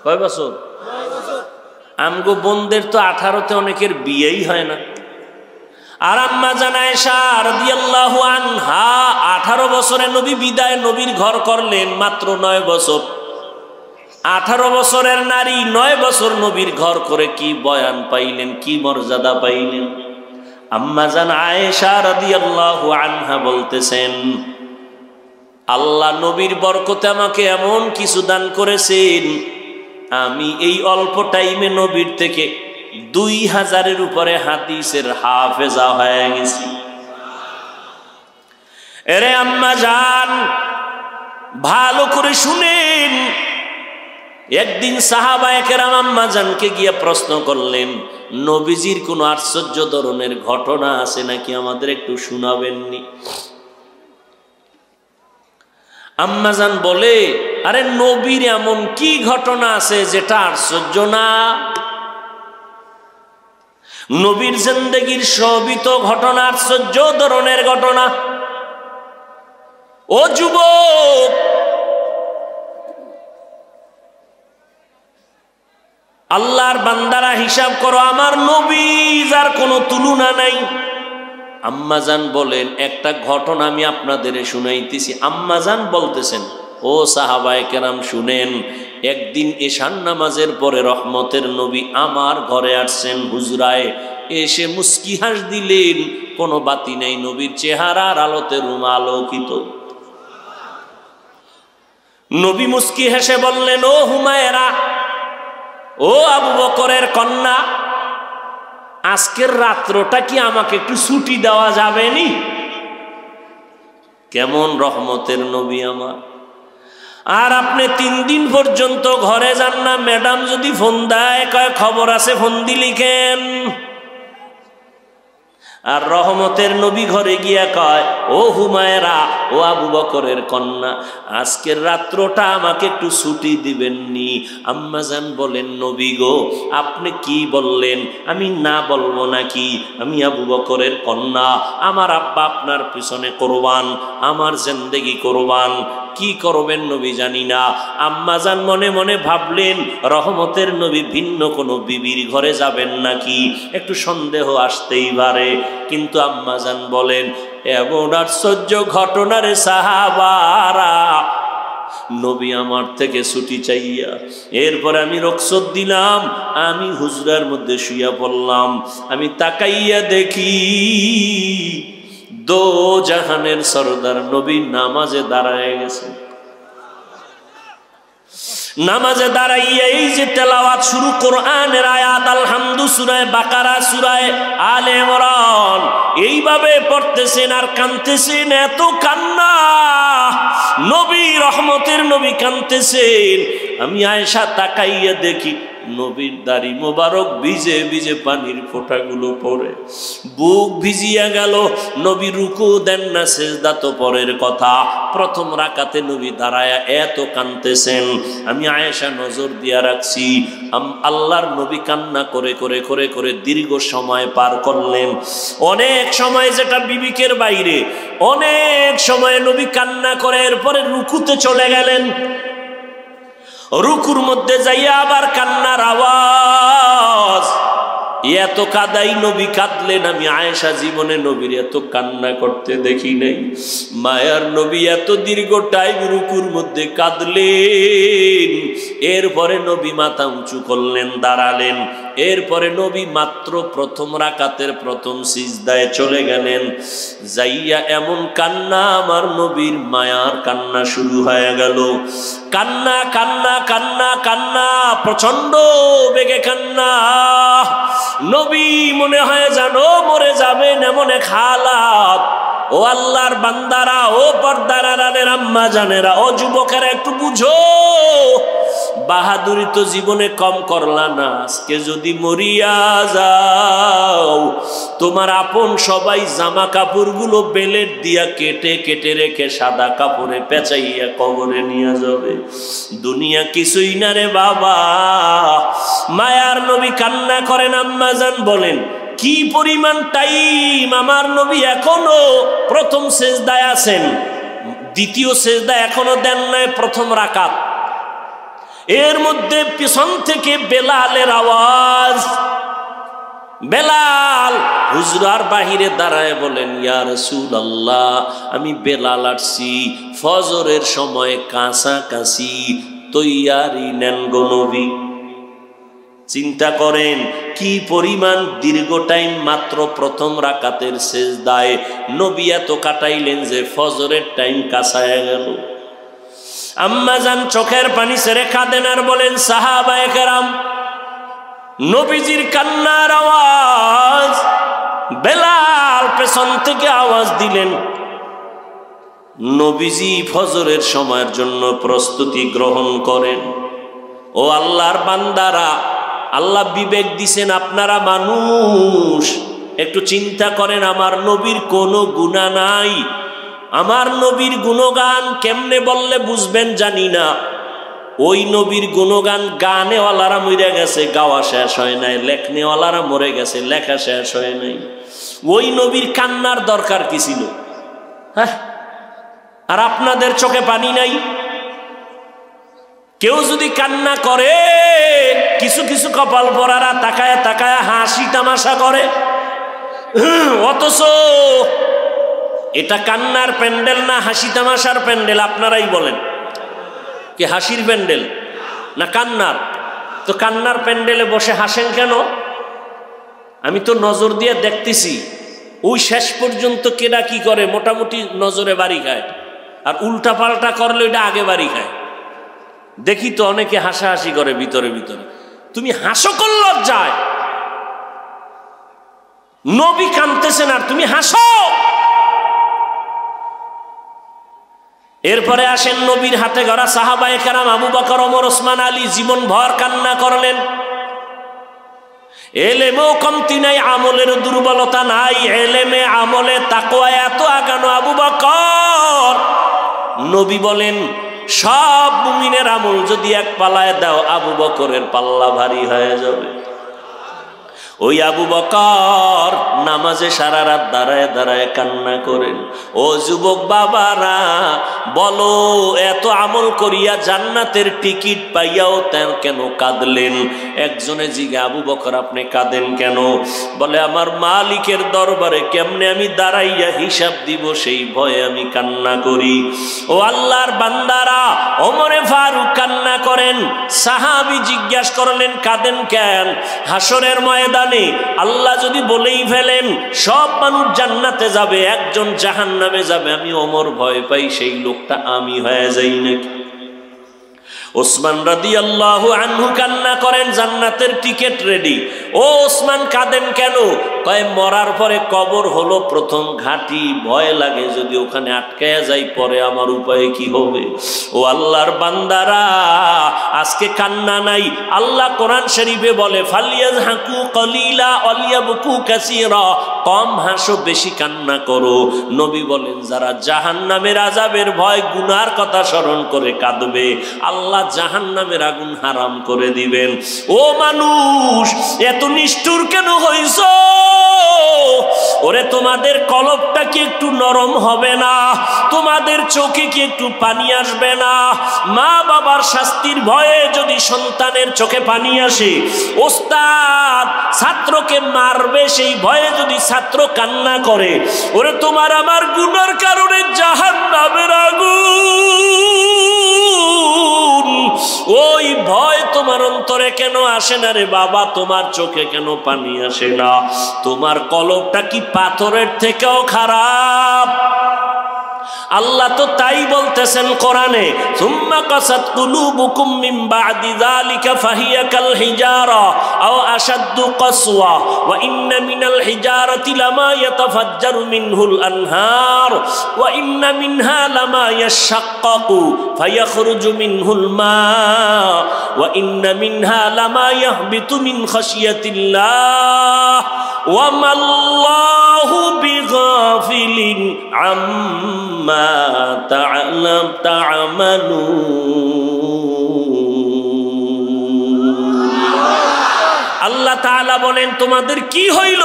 কয় বছর? আমগো বোনদের তো 18তে অনেকের বিয়েই হয় না। আর আম্মা জান আয়েশা রাদিয়াল্লাহু আনহা 18 বছরে নবী বিদায়, নবীর ঘর করলেন মাত্র 9 বছর। 18 বছরের নারী 9 বছর নবীর ঘর করে কি বয়ান পাইলেন, কি মর্যাদা পাইলেন। আম্মা জান আয়েশা রাদিয়াল্লাহু আনহা বলতেছেন, আল্লাহ নবীর বরকতে আমাকে এমন কিছু দান করেছেন, আমি এই অল্প টাইমে নবীর থেকে 2000-এর উপরে হাদিসের হাফেজা হয়ে গেছি। এরে আম্মা জান, ভালো করে শুনেন। একদিন সাহাবায়ে কেরাম আম্মা জানকে গিয়ে প্রশ্ন করলেন, নবীজির কোনো আশ্চর্য ধরনের ঘটনা আছে নাকি, আমাদের একটু শোনাবেননি? আম্মা জান বলে, আরে নবীর এমন কি ঘটনা আছে যেটা আশ্চর্য না? নবীর জিন্দেগির সবই তো ঘটনা আশ্চর্য ধরনের ঘটনা। ও যুবক, আল্লাহর বান্দারা হিসাব করো, আমার নবী যার কোনো তুলনা নাই। আম্মাজান বলেন, একটা ঘটনা আমি আপনাদের শুনাইতেছি। আম্মাজান বলতেছেন, ও সাহাবায়ে কেরাম শুনেন, একদিন এশার নামাজের পরে রহমতের নবী আমার ঘরে আসছেন হুজরায়, এসে মুস্কি হাস দিলেন, কোনো বাতি নেই, নবীর চেহারার আলোতে রুম আলোকিত। নবী মুস্কি হেসে বললেন, ও হুমায়রা, ও আবু বকরের কন্যা, আজকের রাত্রটা কি আমাকে একটু ছুটি দেওয়া যাবে নি? কেমন রহমতের নবী আমার। আর আপনি 3 দিন পর্যন্ত ঘরে যান না, ম্যাডাম যদি ফোন দেয় কয় খবর আছে, ফোন দি লিখেন। আর রহমতের নবী ঘরে গিয়া কয়, ও হুমায়রা, ও আবু বকরের কন্যা, আজকের রাত্রটা আমাকে একটু ছুটি দিবেননি? আম্মাজান বলেন, নবী গো, আপনি কি বললেন? আমি না বলবো নাকি? আমি আবু বকরের কন্যা, আমার আব্বা আপনার পিছনে কোরবান, আমার জিন্দেগি কোরবান। কি করবেন নবী জানি না। আম্মাজান মনে মনে ভাবলেন, রহমতের নবী ভিন্ন কোনো বিবির ঘরে যাবেন নাকি, একটু সন্দেহ আসতেই পারে। কিন্তু আম্মাজান বলেন, এমন আশ্চর্য ঘটনার সাহাবারা, নবী আমার থেকে ছুটি চাইয়া, এরপর আমি রুখসত দিলাম, আমি হুজরার মধ্যে শুইয়া পড়লাম। আমি তাকাইয়া দেখি দো জাহানের সরদার নবী নামাজে দাঁড়ায় গেছে। নামাজে দাঁড়াইয়া এই যে তেলাওয়াত শুরু, কোরআনের আয়াত, আলহামদু সূরায়ে বাকারা, সূরায়ে আলে ইমরান, এইভাবে পড়তেছেন আর কাঁদতেছেন। এত কান্না, নবী রহমতের নবী কাঁদতেছেন। আমি আয়েশা তাকাইয়া দেখি নবীর দাড়ি মোবারক ভিজে ভিজে পানির ফোঁটাগুলো পড়ে, বুক ভিজিয়া গেল। নবী রুকু দেন না, সেজদা তো পরের কথা, প্রথম রাকাতে নবী দাঁড়ায়া এত কাঁদতেছেন। আমি আয়েশা নজর দিয়া রাখছি, আল্লাহর নবী কান্না করে করে করে করে দীর্ঘ সময় পার করলেন। অনেক সময় যেটা বিবেকের বাইরে, অনেক সময় নবী কান্না করে এরপরে রুকুতে চলে গেলেন। রুকুর মধ্যে যাইয়া আবার কান্নার আওয়াজ, এত কাদাই নবী কাঁদলেন। আমি আয়েশা জীবনে নবীর এত কান্না করতে দেখি নাই। মায়ার নবী এত দীর্ঘ টাইম রুকুর মধ্যে কাঁদলেন। এরপরে নবী মাথা উঁচু করলেন, দাঁড়ালেন। এরপরে নবী মাত্র প্রথম রাকাতের প্রথম সিজদায় চলে গেলেন। যাইয়া এমন কান্না, আমার নবীর মায়ার কান্না শুরু হয়ে গেল। কান্না কান্না কান্না কান্না, প্রচন্ড বেগে কান্না। নবী মনে হয় জানো মরে যাবেন, এমন এক হালাত। ও আল্লাহর বান্দারা, ও পর্দার আড়ালের আম্মা জানেরা, ও যুবকেরা, একটু বুঝো, বাহাদুরি তো জীবনে কম করলা না। আজকে যদি মরিয়া যাও, তোমার আপন সবাই জামা কাপড়গুলো বেলেট দিয়া কেটে কেটে রেখে সাদা কাপড়ে পেঁচাইয়া কবরে নিয়ে যাবে। দুনিয়া কিছুই না রে বাবা। মায়ার নবী কান্না করেন। আম্মাজান বলেন, কি পরিমাণ টাইম আমার নবী এখনো প্রথম সেজদায় আছেন, দ্বিতীয় সেজদা এখনো দেন নাই, প্রথম রাকাত। এর মধ্যে পিছন থেকে বেলালের আওয়াজ। বেলাল হুজরার বাহিরে দাঁড়ায় বলেন, ইয়া রাসূলুল্লাহ, আমি বেলাল আসছি, ফজরের সময় কাছাকাছি, তৈয়ারি নেন গো নবী। চিন্তা করেন কি পরিমাণ দীর্ঘ টাইম মাত্র প্রথম রাকাতের সেজদায় নবী এত কাটাইলেন যে ফজরের টাইম কাছায় গেল। আম্মাজান চোখের পানি ছেড়ে কাঁদেন আর বলেন, সাহাবায়ে কেরাম, নবীজির কান্নার আওয়াজ। বেলাল পেছন থেকে আওয়াজ দিলেন, নবীজি ফজরের সময়ের জন্য প্রস্তুতি গ্রহণ করেন। ও আল্লাহর বান্দারা, আল্লাহ বিবেক দিছেন, আপনারা মানুষ, একটু চিন্তা করেন, আমার নবীর কোনো গুনাহ নাই। আমার নবীর গুণগান কেমনে বললে বুঝবেন জানি না। ওই নবীর গুণগান গানেওয়ালারা মরে গেছে, গাওয়া শেষ হয় নাই। লেখনেওয়ালারা মরে গেছে, লেখা শেষ হয় নাই। ওই নবীর কান্নার দরকার কি ছিল? হ্যাঁ, আর আপনাদের চোখে পানি নাই? কেউ যদি কান্না করে, কিছু কিছু কপাল পরারা তাকায় তাকায় হাসি তামাশা করে, অথচ এটা কান্নার প্যান্ডেল না হাসি তামাশার প্যান্ডেল? আপনারাই বলেন, কি হাসির প্যান্ডেল না কান্নার? তো কান্নার প্যান্ডেলে বসে হাসেন কেন? আমি তো নজর দিয়ে দেখতেছি, ওই শেষ পর্যন্ত কেডা কি করে মোটামুটি নজরে বাড়ি খায়, আর উল্টা পাল্টা করলে ওইটা আগে বাড়ি খায়। দেখি তো অনেকে হাসাহাসি করে ভিতরে ভিতরে। তুমি হাসো কোন লজ্জায়? নবী কাঁদতেছেন আর তুমি হাসো। এরপরে আসেন নবীর হাতে গড়া সাহাবায়ে কেরাম আবু বকর, ওমর, ওসমান, আলী জীবন ভর কান্না করলেন। এলেমেও কমতি নাই, আমলের দুর্বলতা নাই। এলেমে আমলে তাকওয়া এত আগানো আবু বকর। নবী বলেন, সব মুমিনের আমল যদি এক পাল্লায় দাও, আবু বকরের পাল্লা ভারী হয়ে যাবে। ওই আবু বকর নামাজে সারা রাত দাঁড়ায় দাঁড়ায় কান্না করেন। ও যুবক বাবারা, বলো, এত আমল করিয়া জান্নাতের টিকিট পাইয়াও কেন কাঁদলেন? একজনে জিজ্ঞে, আবু বকর আপনি কাঁদেন কেন? বলে, আমার মালিকের দরবারে কেমনে আমি দাঁড়াইয়া হিসাব দিব সেই ভয়ে আমি কান্না করি। ও আল্লাহর বান্দারা, ওমরে ফারুক কান্না করেন। সাহাবী জিজ্ঞাসা করলেন, কাঁদেন কেন? হাসরের ময়দানে আল্লাহ যদি বলেই ফেলেন সব মানুষ জান্নাতে যাবে, একজন জাহান্নামে যাবে, আমি ওমর ভয় পাই সেই লোকটা আমি হয়ে যাই নাকি? ওসমান রাদিয়াল্লাহু আনহু কান্না করেন, জান্নাতের টিকিট রেডি। ও ওসমান কাঁদেন কেন? কয়, মরার পরে কবর হলো প্রথম ঘাঁটি, ভয় লাগে যদি ওখানে আটকায়া যাই, পরে আমার উপায় কি হবে? ও আল্লাহর বান্দারা, আজকে কান্না নাই। আল্লাহ কোরআন শরীফে বলে, ফালিয়াযহাকু কলিলা ওয়ালিয়াবকু কাসীরা, কম হাসো বেশি কান্না করো। নবী বলেন, যারা জাহান্নামের আযাবের ভয় গুনার কথা স্মরণ করে কাঁদবে, আল্লাহ জাহান্নামের আগুন হারাম করে দিবেন। ও মানুষ, এত নিষ্ঠুর কেন হইছো? ওরে, তোমাদের কলবটা কি একটু নরম হবে না? তোমাদের চোখে কি একটু পানি আসবে না? মা বাবার শাস্তির ভয়ে যদি সন্তানের চোখে পানি আসে, ওস্তাদ ছাত্রকে মারবে সেই ভয়ে যদি ছাত্র কান্না করে, ওরে তোমার আমার গুনার কারণে জাহান্নামের আগুন, ওই ভয় তোমার অন্তরে কেন আসে না রে বাবা? তোমার চোখে কেন পানি আসে না? তোমার কলবটা কি পাথরের থেকেও খারাপ? আল্লাহ তো তাই বলতেছেন কোরআনে, সুম্মা কাসাত কুলুবুকুম মিন বাদি যালিকা ফাহিয়া কাল হিজারা আও আশাদ্দু কাসওয়া ওয়া ইন্না মিনাল হিজারাতি লামা ইয়াতাফাজ্জারু মিনহুল আনহার ওয়া ইন্না মিনহা লামা ইয়াশাক্কাকু ফায়াখরুজু মিনহুল মা ওয়া ইন্না মিনহা লামা ইয়াহবিতু মিন খাশিয়াতিল্লাহ ওয়া মাল্লাহু বিগাফিলিন আম্মা আল্লাহ তাআলা বলেন, তোমাদের কি হইল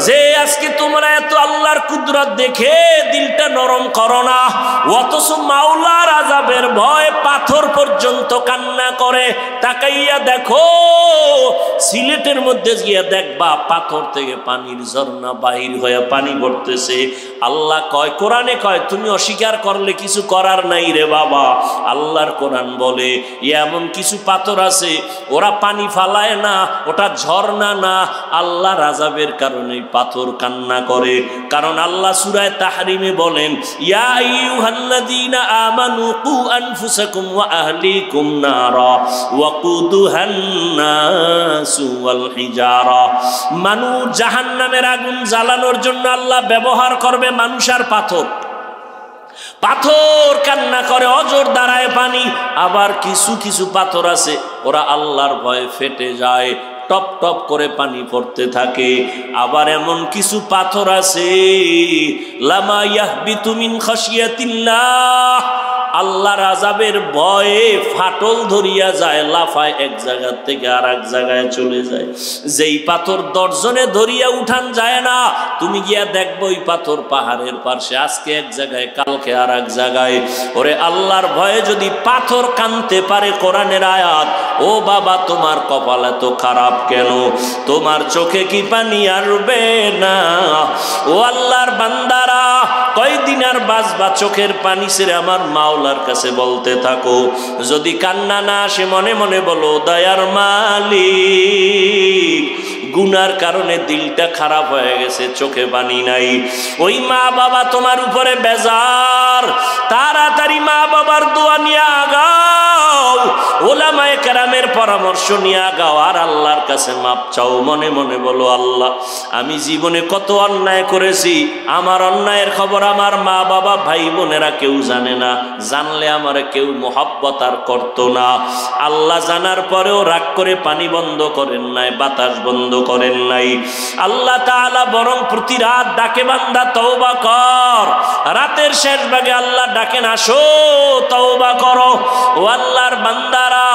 যে আজকে তোমরা এত আল্লাহর কুদরত দেখে দিলটা নরম করো না, অথচ মাওলার আযাবের ভয় পাথর পর্যন্ত কান্না করে? তাকাইয়া দেখো, সিলেটের মধ্যে গিয়া দেখবা পাথর থেকে পানির ঝর্ণা বাহির হয়ে পানি পড়তেছে। আল্লাহ কয়, কোরআনে কয়, তুমি অস্বীকার করলে কিছু করার নাই রে বাবা। আল্লাহর কোরআন বলে, এমন কিছু পাথর আছে ওরা পানি ফালায় না, ওটা ঝর্ণা না, আল্লাহর আযাবের কারণে পাথর কান্না করে। কারণ আল্লাহ সূরা তাহরিমে বলেন, ইয়া আইয়ুহাল্লাযীনা আমানু কু আনফুসাকুম ওয়া আহলিকুম নারা ওয়াকুদুহান নাসু ওয়াল হিজারা। মানুষ জাহান্নামের আগুন জ্বালানোর জন্য আল্লাহ ব্যবহার করবে মানুষ আর পাথর। পাথর কান্না করে, অজর দাঁড়ায় পানি। আবার কিছু কিছু পাথর আছে ওরা আল্লাহর ভয়ে ফেটে যায়, টপ টপ করে পানি পড়তে থাকে। আবার এমন কিছু পাথর আছে লামা ইয়াহবিতু মিন খাশিয়াতিল্লাহ, আল্লাহর আযাবের ভয়ে ফাটল ধরিয়া যায়, লাফায় এক জায়গা থেকে আর এক জায়গায় চলে যায়। যেই পাথর দর্জনে ধরিয়া উঠান যায় না, তুমি গিয়া দেখবো ওই পাথর পাহাড়ের পাশে, আজকে এক জায়গায় কালকে আর এক জায়গায়। ওরে আল্লাহর ভয়ে যদি পাথর কানতে পারে, কোরআনের আয়াত, ও বাবা তোমার কপাল এত খারাপ কেন? তোমার চোখে কি পানি আসবে না? ও আল্লাহর বান্দারা, কয়দিন আর বাঁচবা চোখের পানি ছেড়ে আমার মাওলার কাছে বলতে থাকো। যদি কান্না না আসে মনে মনে বলো, দয়ার মালিক, গুনার কারণে দিলটা খারাপ হয়ে গেছে, চোখে পানি নাই। ওই মা বাবা তোমার উপরে বেজার, তাড়াতাড়ি মা বাবার দোয়া নিয়ে আগাও, ওলামায়ে কেরামের পরামর্শ নিয়ে আগাও, আর আল্লাহর কাছে মাপ চাও। মনে মনে বলো, আল্লাহ আমি জীবনে কত অন্যায় করেছি, আমার অন্যায়ের খবর আমার মা বাবা ভাই বোনেরা কেউ জানে না, জানলে আমার কেউ মোহাব্বত আর করতো না। আল্লাহ জানার পরেও রাগ করে পানি বন্ধ করেন নাই, বাতাস বন্ধ করেন নাই। আল্লাহ তাআলা বরং প্রতি রাত ডাকে, বান্দা তওবা কর। রাতের শেষ ভাগে আল্লাহ ডাকেন, আসো তওবা করো। ও আল্লাহর বান্দারা,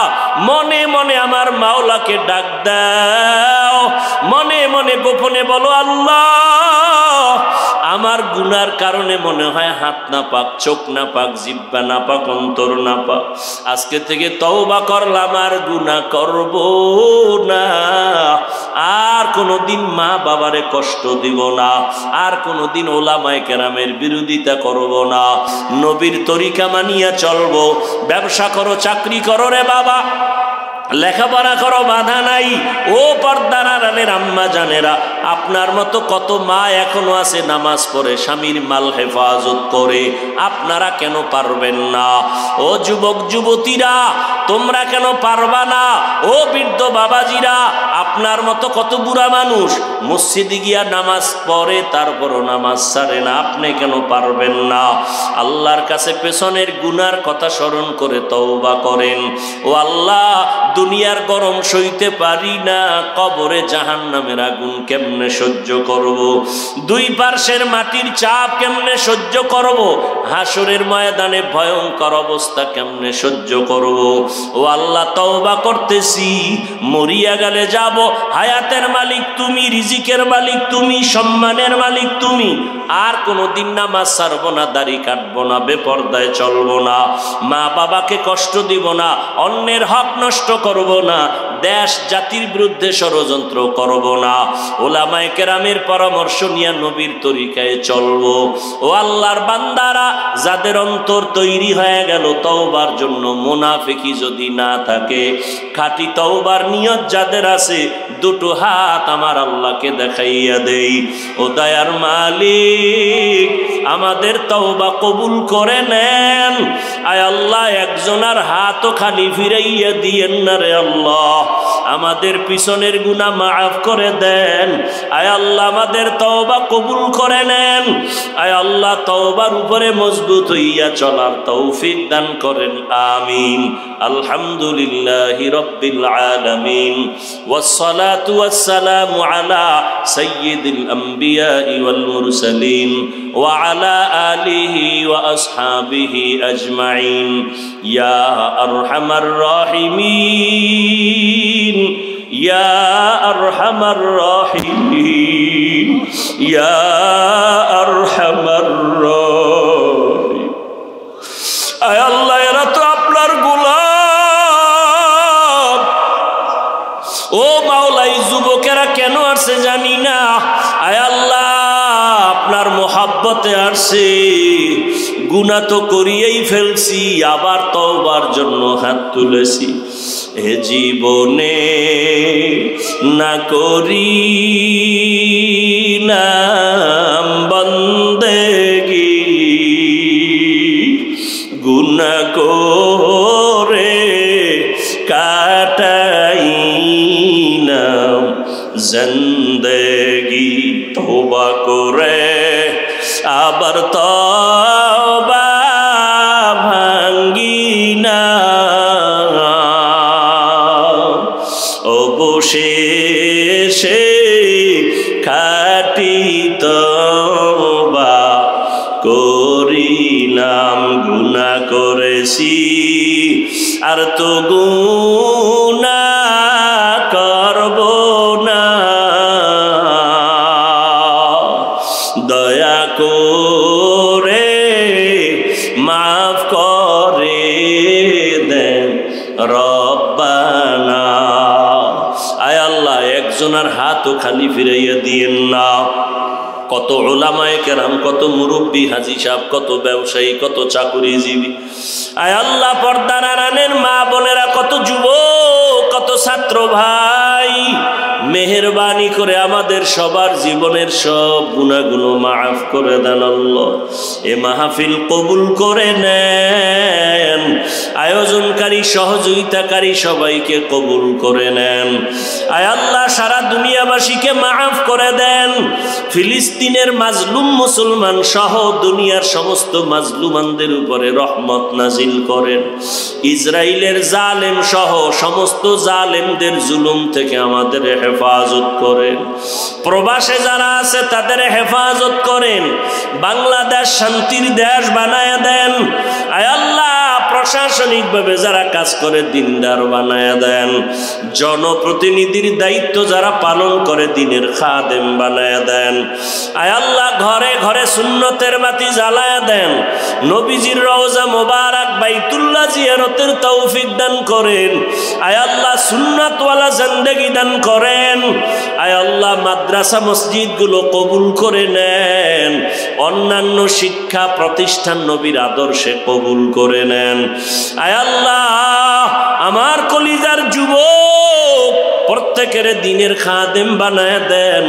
মনে মনে আমার মাওলাকে ডাক দাও, মনে মনে গোপনে বলো, আল্লাহ আমার গুনার কারণে মনে হয় হাত না পাক, চোখ না পাক, জিহ্বা না পাক, অন্তর না পাক। আজকে থেকে তওবা করলাম, আর গুনাহ করব না, আর কোনোদিন মা বাবারে কষ্ট দিব না, আর কোনোদিন ওলামায়ে কেরামের বিরোধিতা করব না, নবীর তরিকা মানিয়া চলবো। ব্যবসা করো, চাকরি করো রে বাবা, লেখাপড়া করো, বাধা নাই। ও পর্দার আড়ালের আম্মা জানেরা, আপনার মতো কত মা এখনো আছে নামাজ পড়ে, স্বামীর মাল হেফাজত করে, আপনারা কেন পারবেন না? ও যুবক যুবতীরা, তোমরা কেন পারবা না? ও বৃদ্ধ বাবাজিরা, আপনার মতো কত বুড়া মানুষ মসজিদে গিয়া নামাজ পড়ে, তারপরও নামাজ ছাড়ে না, আপনি কেন পারবেন না? আল্লাহর কাছে পেছনের গুনার কথা স্মরণ করে তওবা করেন। ও আল্লাহ, দুনিয়ার গরম সইতে পারি না, কবরে জাহান্নামের আগুন কেমনে সহ্য করব? দুই পার্শ্বের মাটির চাপ কেমনে সহ্য করব? হাসরের ময়দানে ভয়ঙ্কর অবস্থা কেমনে সহ্য করব? ও আল্লাহ, তওবা করতেছি, মরিয়া গেলে যাব, হায়াতের মালিক তুমি, রিজিকের মালিক তুমি, সম্মানের মালিক তুমি। আর কোনোদিন নামাজ ছাড়বো না, দাড়ি কাটবো না, বেপরদায় চলবো না, মা বাবাকে কষ্ট দিব না, অন্যের হক নষ্ট করব না, দেশ জাতির বিরুদ্ধে ষড়যন্ত্র করব না, ওলামায়ে কেরামের পরামর্শ নিয়ে নবীর তরিকায় চলবো। ও আল্লাহর বান্দারা, যাদের অন্তর তৈরি হয়ে গেল তওবার জন্য, মুনাফিকি যদি না থাকে, খাঁটি তওবার নিয়ত যাদের আছে, দুটো হাত আমার আল্লাহকে দেখাইয়া দেই। ও দয়ার মালিক, আমাদের তওবা কবুল করে নেন। আয় আল্লাহ, একজনের হাতও খালি ফিরাইয়া দিয়েন না রে আল্লাহ। আমাদের পিছনের গুনাহ মাফ করে দেন। আয় আল্লাহ, আমাদের তওবা কবুল করে নেন। আয় আল্লাহ, তওবার উপরে মজবুত হইয়া চলার তৌফিক দান করেন, আমিন। আলহামদুলিল্লাহি রাব্বিল আলামিন, ওয়াসসালাতু ওয়াসসালামু আলা সাইয়্যিদিল আমবিয়া ওয়াল মুরসালিন ওয়া আলা আলিহি ওয়া আসহাবিহি আজমাইন। ইয়া আরহামার রাহিমিন, ইয়া আরহামার রাহিমিন, ইয়া আরহামার রাহিমিন। আয় আল্লাহ, এরা তো আপনার গোলাম। ও মাওলা, এই যুবকেরা কেন আসছে জানি না। আয় আল্লাহ, আপনার মোহাব্বতে আসছে, গুনাহ তো করিয়েই ফেলছি, আবার তওবার জন্য হাত তুলেছি। এ জীবনে না করি নাম বন্দেগি, গুনাহ করে কাটাই নাম জিন্দেগি। তওবা করে আবার তওবা করেছি, আর তো গুনাহ করব না, দয়া করে মাফ করে দেন রব্বানা। আয় আল্লাহ, একজনের হাতও খালি ফিরাইয়া দিয়েন না। কত উলামায়ে কেরাম, কত মুরব্বী হাজী সাহেব, কত ব্যবসায়ী, কত চাকুরিজীবী, আয় আল্লাহ পর্দার আড়ালের মা বোনেরা, কত যুবক, কত ছাত্র ভাই, মেহেরবানি করে আমাদের সবার জীবনের সব গুনাহগুলো মাফ করে দেন আল্লাহ। এ মাহফিল কবুল করে নেন, আয়োজনকারী সহযোগিতাকারী সবাইকে কবুল করে নেন। আয় আল্লাহ, সারা দুনিয়াবাসীকে মাফ করে দেন। ফিলিস্তিনের মাজলুম মুসলমান সহ দুনিয়ার সমস্ত মাজলুমানদের উপরে রহমত নাজিল করেন। ইসরায়েলের জালেম সহ সমস্ত জালেমদের জুলুম থেকে আমাদের হেফাজত করেন। প্রবাসে যারা আছে তাদের হেফাজত করেন। বাংলাদেশ শান্তির দেশ বানায় দেন। আয় আল্লাহ, প্রশাসনিকভাবে যারা কাজ করে দিনদার বানায় দেন। জনপ্রতিনিধির দায়িত্ব যারা পালন করে দিনের খাদেম বানায় দেন। আয় আল্লাহ, ঘরে ঘরে সুন্নতের বাতি জ্বালায় দেন। নবীজির রওজা মোবারক বাইতুল্লাহ জিয়ারতের তৌফিক দান করেন। আয় আল্লাহ, সুন্নাতওয়ালা জিন্দেগি দান করেন। আয় আল্লাহ, মাদ্রাসা মসজিদগুলো কবুল করে নেন। অন্যান্য শিক্ষা প্রতিষ্ঠান নবীর আদর্শে কবুল করে নেন। আয় আল্লাহ, আমার কলিজার যুবক প্রত্যেকের দিনের খাদেম বানায় দেন।